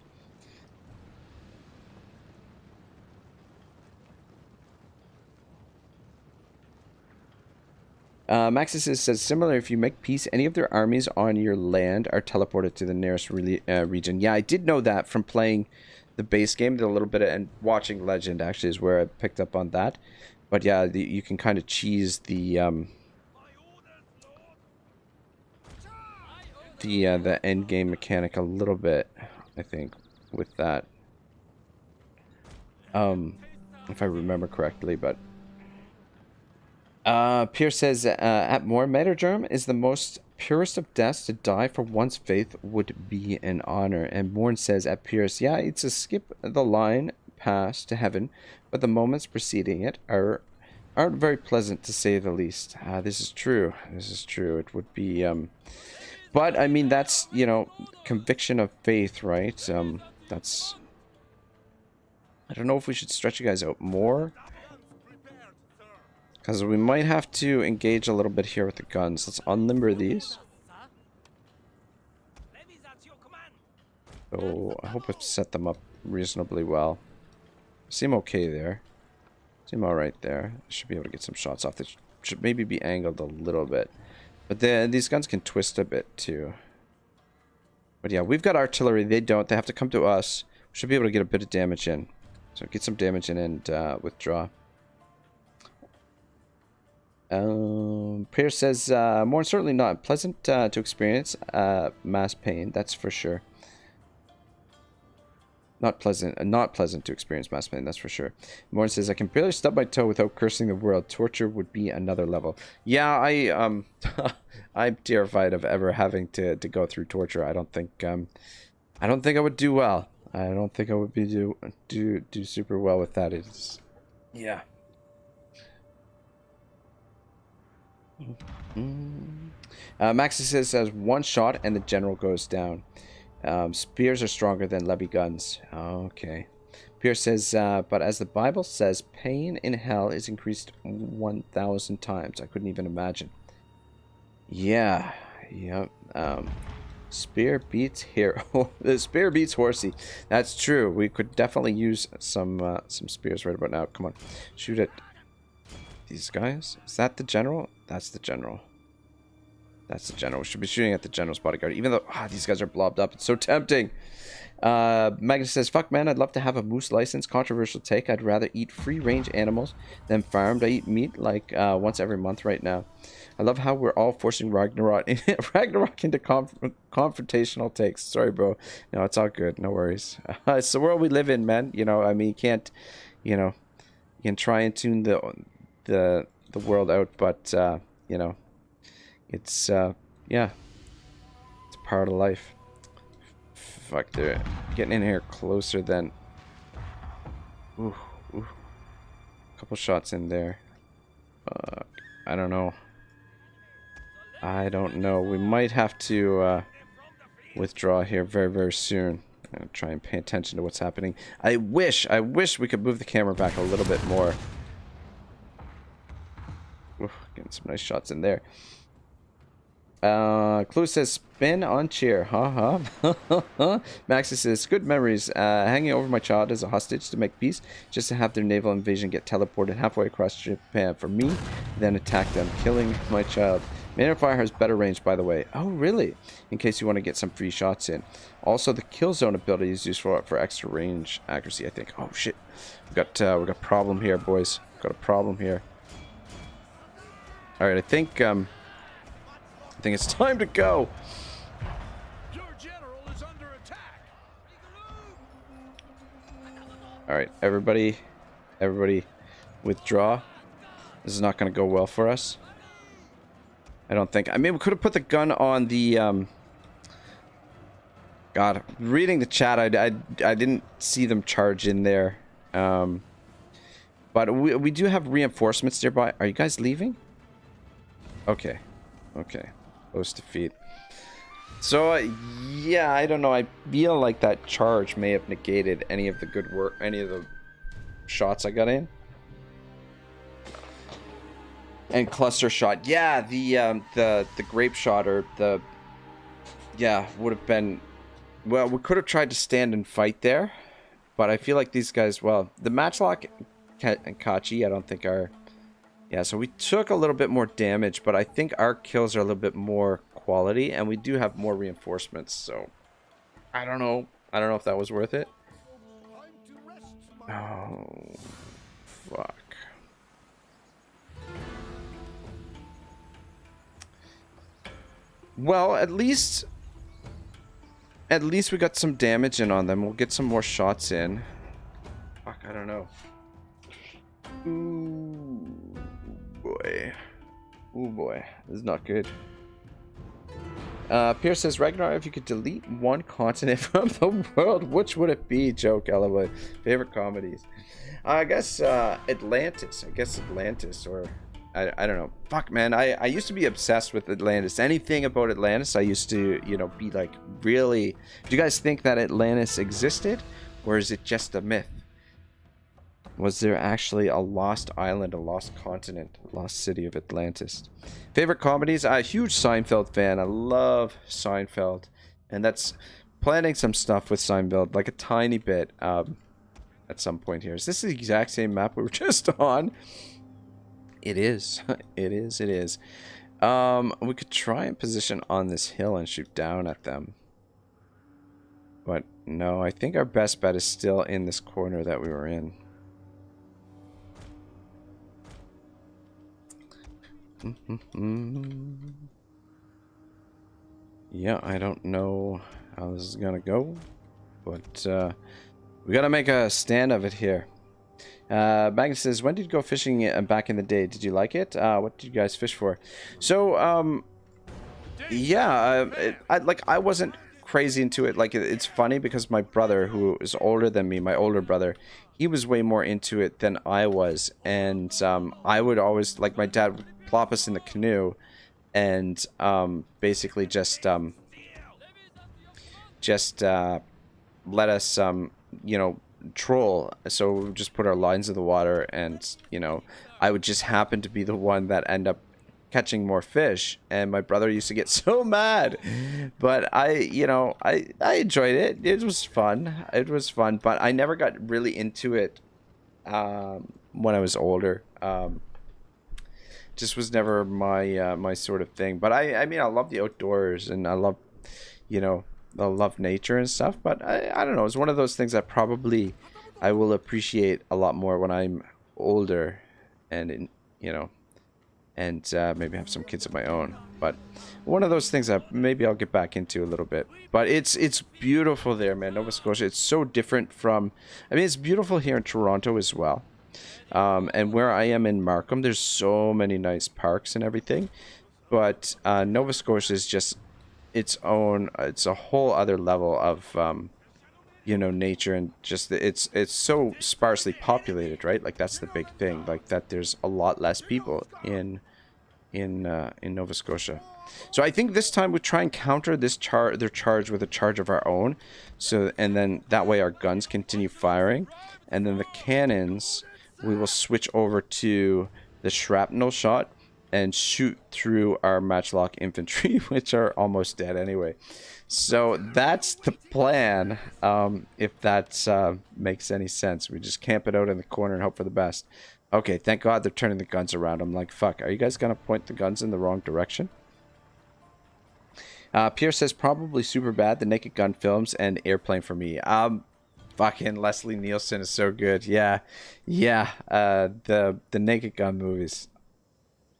Maxis says, similar, if you make peace, any of their armies on your land are teleported to the nearest region. Yeah, I did know that from playing the base game, a little bit, and watching Legend actually is where I picked up on that. But yeah, you can kind of cheese the the end game mechanic a little bit, I think, with that. If I remember correctly, but Pierce says at more Metagerm is the most purest of deaths. To die for one's faith would be an honor. And Morn says at Pierce, yeah, it's a skip the line pass to heaven, but the moments preceding it aren't very pleasant to say the least. This is true. This is true. It would be but I mean that's, you know, conviction of faith, right? That's, I don't know if we should stretch you guys out more, because we might have to engage a little bit here with the guns. Let's unlimber these. So I hope I've set them up reasonably well. Seem okay there. Seem alright there. Should be able to get some shots off. They should maybe be angled a little bit. But then these guns can twist a bit too. But yeah, we've got artillery. They don't. They have to come to us. We should be able to get a bit of damage in. So get some damage in and withdraw. Pierce says, more certainly not pleasant to experience mass pain. That's for sure. Not pleasant to experience mass pain. That's for sure. Morn says, I can barely stub my toe without cursing the world. Torture would be another level. Yeah, I'm terrified of ever having to go through torture. I don't think I would do well. I don't think I would be do super well with that. It's, yeah. Maxi says one shot and the general goes down. Spears are stronger than Levy guns. Okay. Pierce says, but as the Bible says, pain in hell is increased 1,000 times. I couldn't even imagine. Yeah. Yep. Spear beats hero. The spear beats horsey. That's true. We could definitely use some spears right about now. Come on. Shoot at these guys. Is that the general? That's the general. That's the general. We should be shooting at the general's bodyguard. Even though these guys are blobbed up. It's so tempting. Magnus says, fuck man, I'd love to have a moose license. Controversial take. I'd rather eat free-range animals than farmed. I eat meat like once every month right now. I love how we're all forcing Ragnarok into confrontational takes. Sorry, bro. No, it's all good. No worries. It's the world we live in, man. You know, I mean, you can't, you know, you can try and tune the world out, but, you know, it's, yeah, it's part of life. Fuck, they're getting in here closer than, ooh. Couple shots in there. I don't know. We might have to withdraw here very, very soon. I'm gonna try and pay attention to what's happening. I wish we could move the camera back a little bbit more. Oof, getting some nice shots in there. Clue says spin on cheer. Maxi says good memories. Hanging over my child as a hostage to make peace, just to have their naval invasion get teleported halfway across Japan for me, then attack them, killing my child. Manor Fire has better range, by the way. Oh, really? In case you want to get some free shots in. Also, the kill zone ability is useful for extra range accuracy, I think. Oh shit, we got a problem here, boys. Got a problem here. All right, I think it's time to go. Your general is under attack. All right, everybody withdraw. This is not going to go well for us. I don't think. I mean, we could have put the gun on the God, reading the chat, I didn't see them charge in there. But we do have reinforcements nearby. Are you guys leaving? Okay. Okay. Post defeat. So, yeah, I don't know. I feel like that charge may have negated any of the good work, any of the shots I got in. And cluster shot. Yeah, the grape shot or the... Yeah, would have been... Well, we could have tried to stand and fight there. But I feel like these guys... Well, the Matchlock and Kachi, I don't think are... Yeah, so we took a little bit more damage, but I think our kills are a little bit more quality, and we do have more reinforcements, so... I don't know. I don't know if that was worth it. Oh, fuck. Well, at least we got some damage in on them. We'll get some more shots in. Fuck, I don't know. Ooh, boy. Ooh, boy. This is not good. Pierce says, Ragnar, if you could delete one continent from the world, which would it be? Joke, LOL. Favorite comedies. I guess Atlantis. Or I don't know. Fuck, man. I used to be obsessed with Atlantis. Anything about Atlantis, I used to, you know, be like, really. Do you guys think that Atlantis existed? Or is it just a myth? Was there actually a lost island, a lost continent, a lost city of Atlantis? Favorite comedies? I'm a huge Seinfeld fan. I love Seinfeld. And that's planning some stuff with Seinfeld, like a tiny bit at some point here. Is this the exact same map we were just on? It is. It is. We could try and position on this hill and shoot down at them. But no, I think our best bet is still in this corner that we were in. Yeah, I don't know how this is gonna go, but we gotta make a stand of it here. Magnus says, when did you go fishing back in the day? Did you like it? What did you guys fish for? So, yeah, I wasn't crazy into it. Like, it's funny because my brother, who is older than me, my older brother, he was way more into it than I was. And I would always, like, my dad would plop us in the canoe and basically just let us, you know, troll. So we would just put our lines in the water, and, you know, I would just happen to be the one that end up catching more fish, and my brother used to get so mad. But I enjoyed it. It was fun, but I never got really into it when I was older. Just was never my my sort of thing. But I mean, I love the outdoors, and I love, you know, I love nature and stuff. But I don't know, it's one of those things that probably I will appreciate a lot more when I'm older, and you know, and maybe have some kids of my own. But one of those things that maybe I'll get back into a little bit. But it's beautiful there, man. Nova Scotia, it's so different from, I mean, it's beautiful here in Toronto as well. And where I am in Markham, there's so many nice parks and everything. But Nova Scotia is just its own, it's a whole other level of, you know, nature, and just it's so sparsely populated, right? Like, that's the big thing, like that there's a lot less people in Nova Scotia. So I think this time we try and counter this their charge with a charge of our own. So, and then that way our guns continue firing, and then the cannons, we will switch over to the shrapnel shot and shoot through our matchlock infantry, which are almost dead anyway. So that's the plan. If that makes any sense, we just camp it out in the corner and hope for the best. Okay, thank God they're turning the guns around. I'm like, fuck, are you guys gonna point the guns in the wrong direction? Pierre says, probably Superbad, the Naked Gun films, and Airplane for me. Fucking Leslie Nielsen is so good. Yeah. The Naked Gun movies,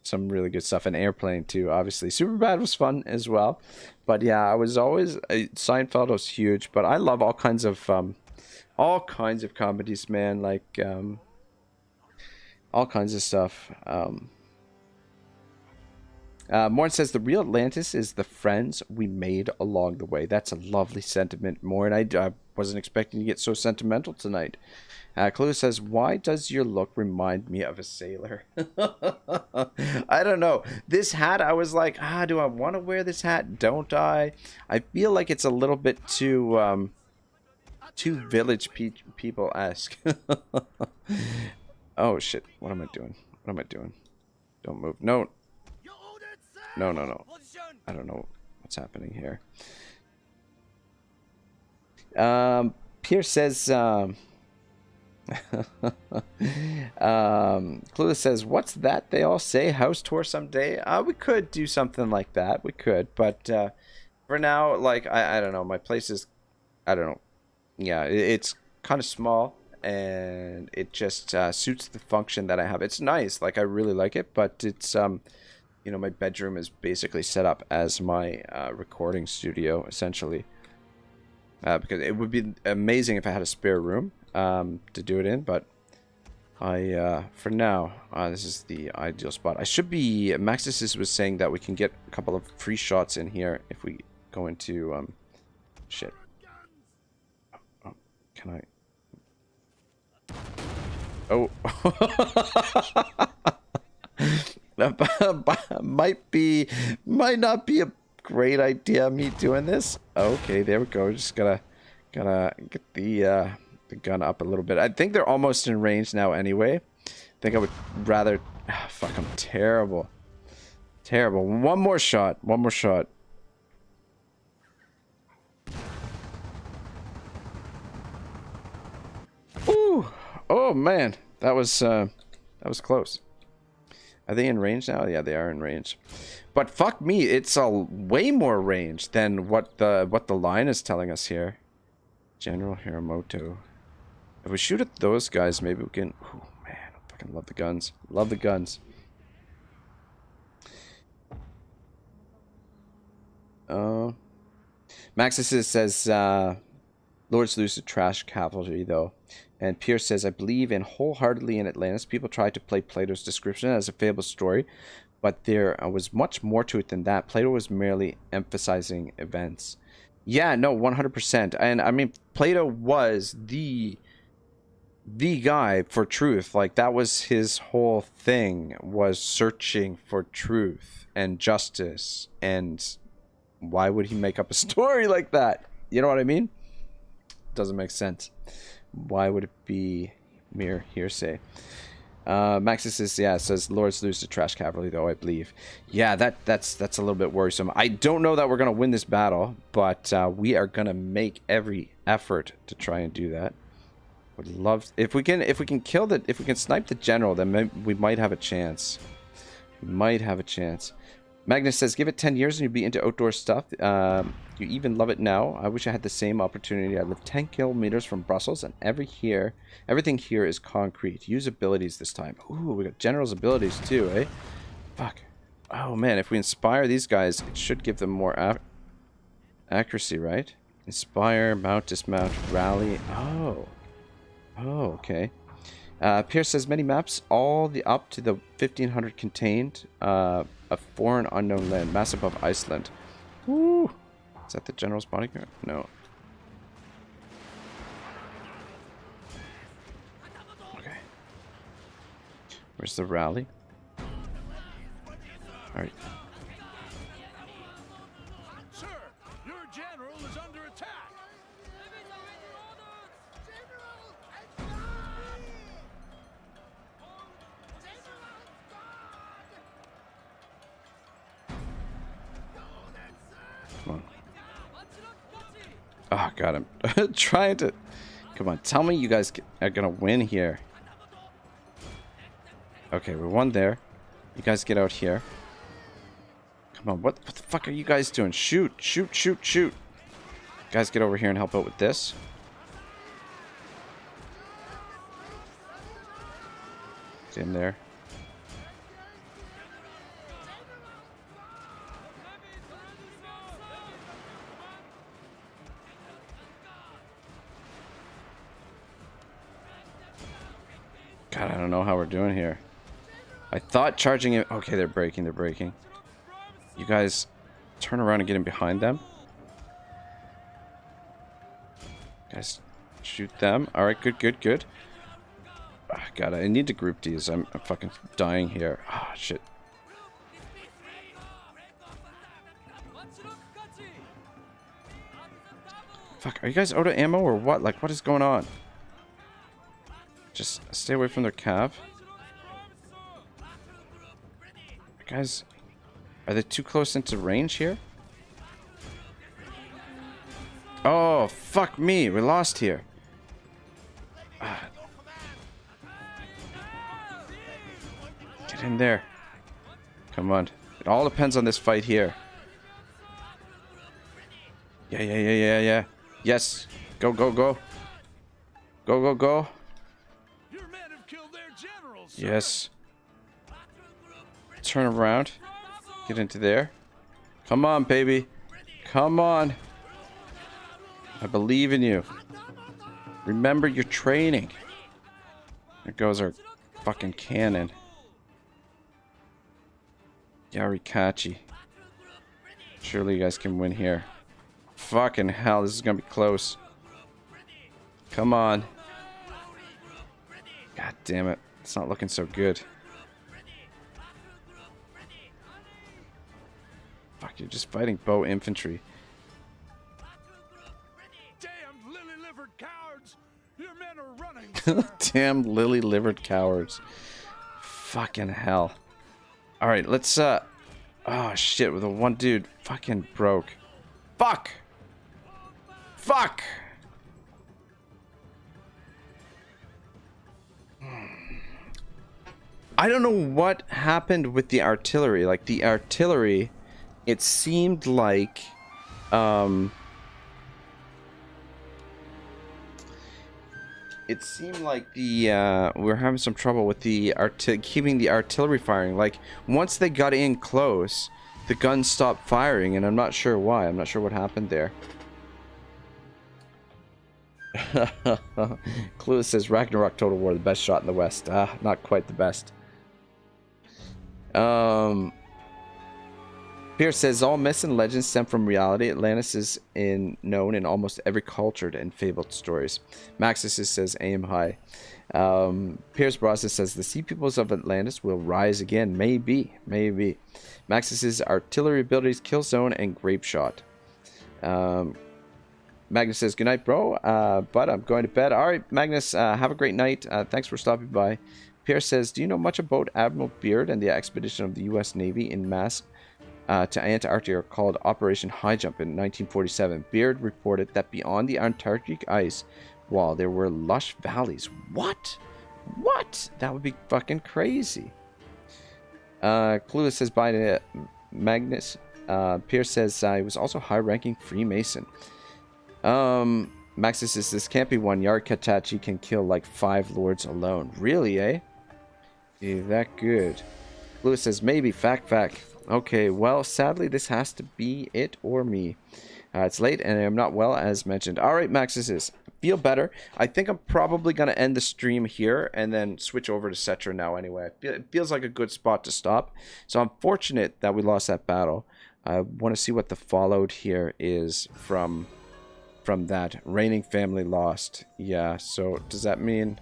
some really good stuff. And Airplane too, obviously. Superbad was fun as well. But yeah, I was always, Seinfeld was huge. But I love all kinds of comedies, man. Like all kinds of stuff. Morn says, the real Atlantis is the friends we made along the way. That's a lovely sentiment, Morn. I wasn't expecting to get so sentimental tonight. Clue says, why does your look remind me of a sailor? I don't know. This hat, I was like, do I want to wear this hat? Don't I? I feel like it's a little bit too village people-esque. Oh, shit. What am I doing? Don't move. No. I don't know what's happening here. Pierce says, Clueless says, what's that they all say? House tour someday? We could do something like that. We could, but for now, like, I don't know. My place is, I don't know. Yeah, it's kind of small, and it just suits the function that I have. It's nice. Like, I really like it, but it's you know, my bedroom is basically set up as my recording studio, essentially. Because it would be amazing if I had a spare room to do it in, but for now, this is the ideal spot. I should be... Maxis was saying that we can get a couple of free shots in here if we go into... shit. Oh, can I... Oh. That might not be a great idea, me doing this. Okay, there we go. Just gotta get the gun up a little bit. I think they're almost in range now anyway. I think I would rather... fuck, I'm terrible. Terrible. One more shot. One more shot. Ooh. Oh, man. That was close. Are they in range now? Yeah, they are in range. But fuck me, it's a way more range than what the line is telling us here. General Hiramoto. If we shoot at those guys, maybe we can... Oh, man, I fucking love the guns. Love the guns. Maxis says, Lords lose to trash cavalry, though. And Pierce says, I believe in wholeheartedly in Atlantis. People tried to play Plato's description as a fable story, but there was much more to it than that. Plato was merely emphasizing events. Yeah, no, 100%. And I mean, Plato was the guy for truth. Like, that was his whole thing, was searching for truth and justice. And why would he make up a story like that? You know what I mean? Doesn't make sense. Why would it be mere hearsay? Maxis says, yeah, says Lords lose to trash cavalry, though, I believe. Yeah, that's a little bit worrisome. I don't know that we're gonna win this battle, but we are gonna make every effort to try and do that. Would love if we can kill the if we can snipe the general, then we might have a chance. We might have a chance. Magnus says, give it 10 years and you'll be into outdoor stuff. You even love it now. I wish I had the same opportunity. I live 10 kilometers from Brussels, and everything here is concrete. Use abilities this time. Ooh, we got general's abilities too, eh? Fuck. Oh, man, if we inspire these guys, it should give them more accuracy, right? Inspire, mount, dismount, rally. Oh. Oh, okay. Pierce says, many maps, all the up to the 1500 contained a foreign unknown land, mass above Iceland. Woo! Is that the general's bodyguard? No. Okay. Where's the rally? Alright. Sir, your general is under attack. Come on. Oh, God, I'm trying to... Come on, tell me you guys are gonna win here. Okay, we won there. You guys get out here. Come on, what the fuck are you guys doing? Shoot, shoot, shoot, shoot. Guys, get over here and help out with this. Get in there. God, I don't know how we're doing here. I thought charging it... Okay, they're breaking, they're breaking. You guys turn around and get in behind them. Guys, shoot them. Alright, good, good, good. Oh, God, I need to group these. I'm fucking dying here. Ah, oh, shit. Fuck, are you guys out of ammo or what? Like, what is going on? Just stay away from their cav. Guys, are they too close into range here? Oh, fuck me. We lost here. Get in there. Come on. It all depends on this fight here. Yeah. Yes. Go, go, go. Go, go, go. Your men have killed their generals. Yes. Turn around. Get into there. Come on, baby. Come on. I believe in you. Remember your training. There goes our fucking cannon. Yarikachi. Surely you guys can win here. Fucking hell, this is gonna be close. Come on. God damn it. It's not looking so good. Fuck, you're just fighting bow infantry. Damn lily-livered cowards! Your men are running, sir. Damn lily-livered cowards. Fucking hell. Alright, let's, oh shit, with the one dude fucking broke. Fuck! Fuck! I don't know what happened with the artillery. Like, the artillery, it seemed like, it seemed like the, we were having some trouble with the keeping the artillery firing. Like, once they got in close, the guns stopped firing, and I'm not sure why. I'm not sure what happened there. Clueless says, Ragnarok Total War, the best shot in the West. Ah, not quite the best. Pierce says, all myths and legends stem from reality. Atlantis is known in almost every cultured and fabled stories. Maxis says, aim high. Pierce Brosnan says, the sea peoples of Atlantis will rise again. Maybe. Maybe. Maxis' artillery abilities, kill zone, and grape shot. Magnus says, good night, bro. But I'm going to bed. All right, Magnus, have a great night. Thanks for stopping by. Pierre says, do you know much about Admiral Beard and the expedition of the U.S. Navy in mass to Antarctica called Operation High Jump in 1947? Beard reported that beyond the Antarctic ice wall, there were lush valleys. What? What? That would be fucking crazy. Clueless says, bye to Magnus. Pierce says, he was also high-ranking Freemason. Maxis says, this can't be one. Yarikachi can kill like 5 lords alone. Really, eh? Is that good? Lewis says, maybe. Fact. Okay, well, sadly, this has to be it or me. It's late and I'm not well, as mentioned. Alright, Maxis, feel better. I think I'm probably going to end the stream here and then switch over to Cetra now anyway. It feels like a good spot to stop. So I'm fortunate that we lost that battle. I want to see what the fallout here is from that. Reigning family lost. Yeah, so does that mean,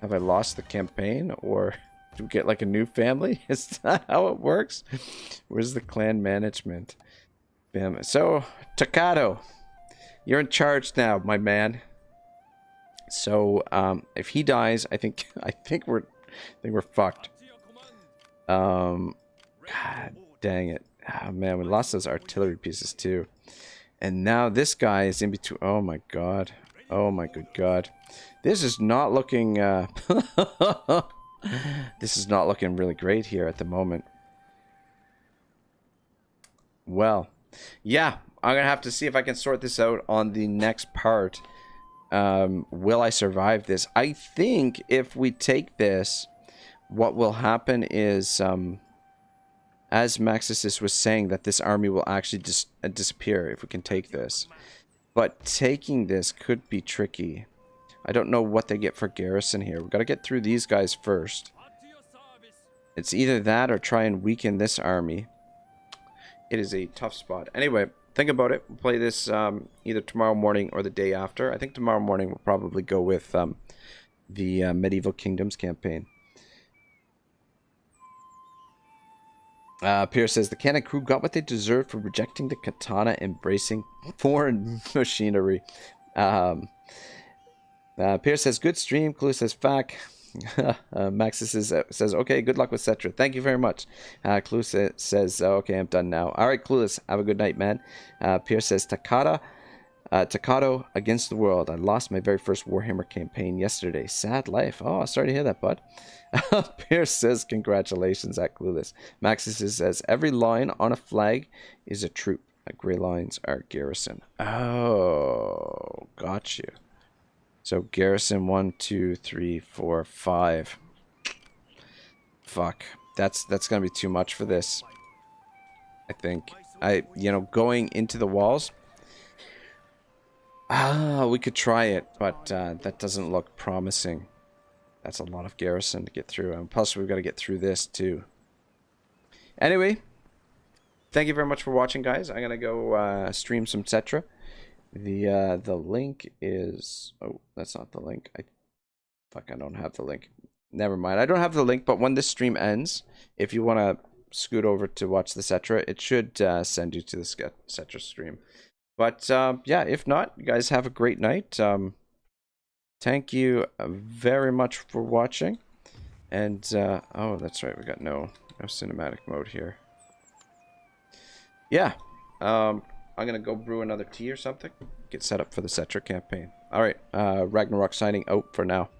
have I lost the campaign, or do we get like a new family? Is that how it works? Where's the clan management? Bam. So Takato, you're in charge now, my man. So if he dies, I think we're fucked. God dang it. Oh man, we lost those artillery pieces too. And now this guy is in between. Oh my god. Oh my good god. This is not looking this is not looking really great here at the moment. Well, yeah, I'm gonna have to see if I can sort this out on the next part. Will I survive this? I think if we take this, what will happen is as Maxis was saying, that this army will actually disappear if we can take this. But taking this could be tricky. I don't know what they get for garrison here. We've got to get through these guys first. It's either that or try and weaken this army. It is a tough spot. Anyway, think about it. We'll play this either tomorrow morning or the day after. I think tomorrow morning we'll probably go with the Medieval Kingdoms campaign. Pierce says, the cannon crew got what they deserved for rejecting the katana, embracing foreign machinery. Pierce says, good stream. Clue says, fact. Maxis says, okay, good luck with Cetra. Thank you very much. Clue says, okay, I'm done now. All right, Clueless, have a good night, man. Pierce says, Takato against the world. I lost my very first Warhammer campaign yesterday. Sad life. Oh, sorry to hear that, bud. Pierce says, congratulations at Clueless. Maxis says, every line on a flag is a troop. Gray lines are garrison. Oh, got you. So garrison 1, 2, 3, 4, 5. Fuck. That's gonna be too much for this. I think. You know, going into the walls. We could try it, but that doesn't look promising. That's a lot of garrison to get through, and plus we've got to get through this too. Anyway, thank you very much for watching, guys. I'm gonna go stream some Cetra. The link is... Oh, that's not the link. I don't have the link. Never mind. I don't have the link, but when this stream ends, if you want to scoot over to watch the Cetra, it should send you to the Cetra stream. But yeah, if not, you guys have a great night. Thank you very much for watching. And, oh, that's right. We got no cinematic mode here. Yeah. I'm going to go brew another tea or something. Get set up for the Cetra campaign. All right. Ragnarok signing out for now.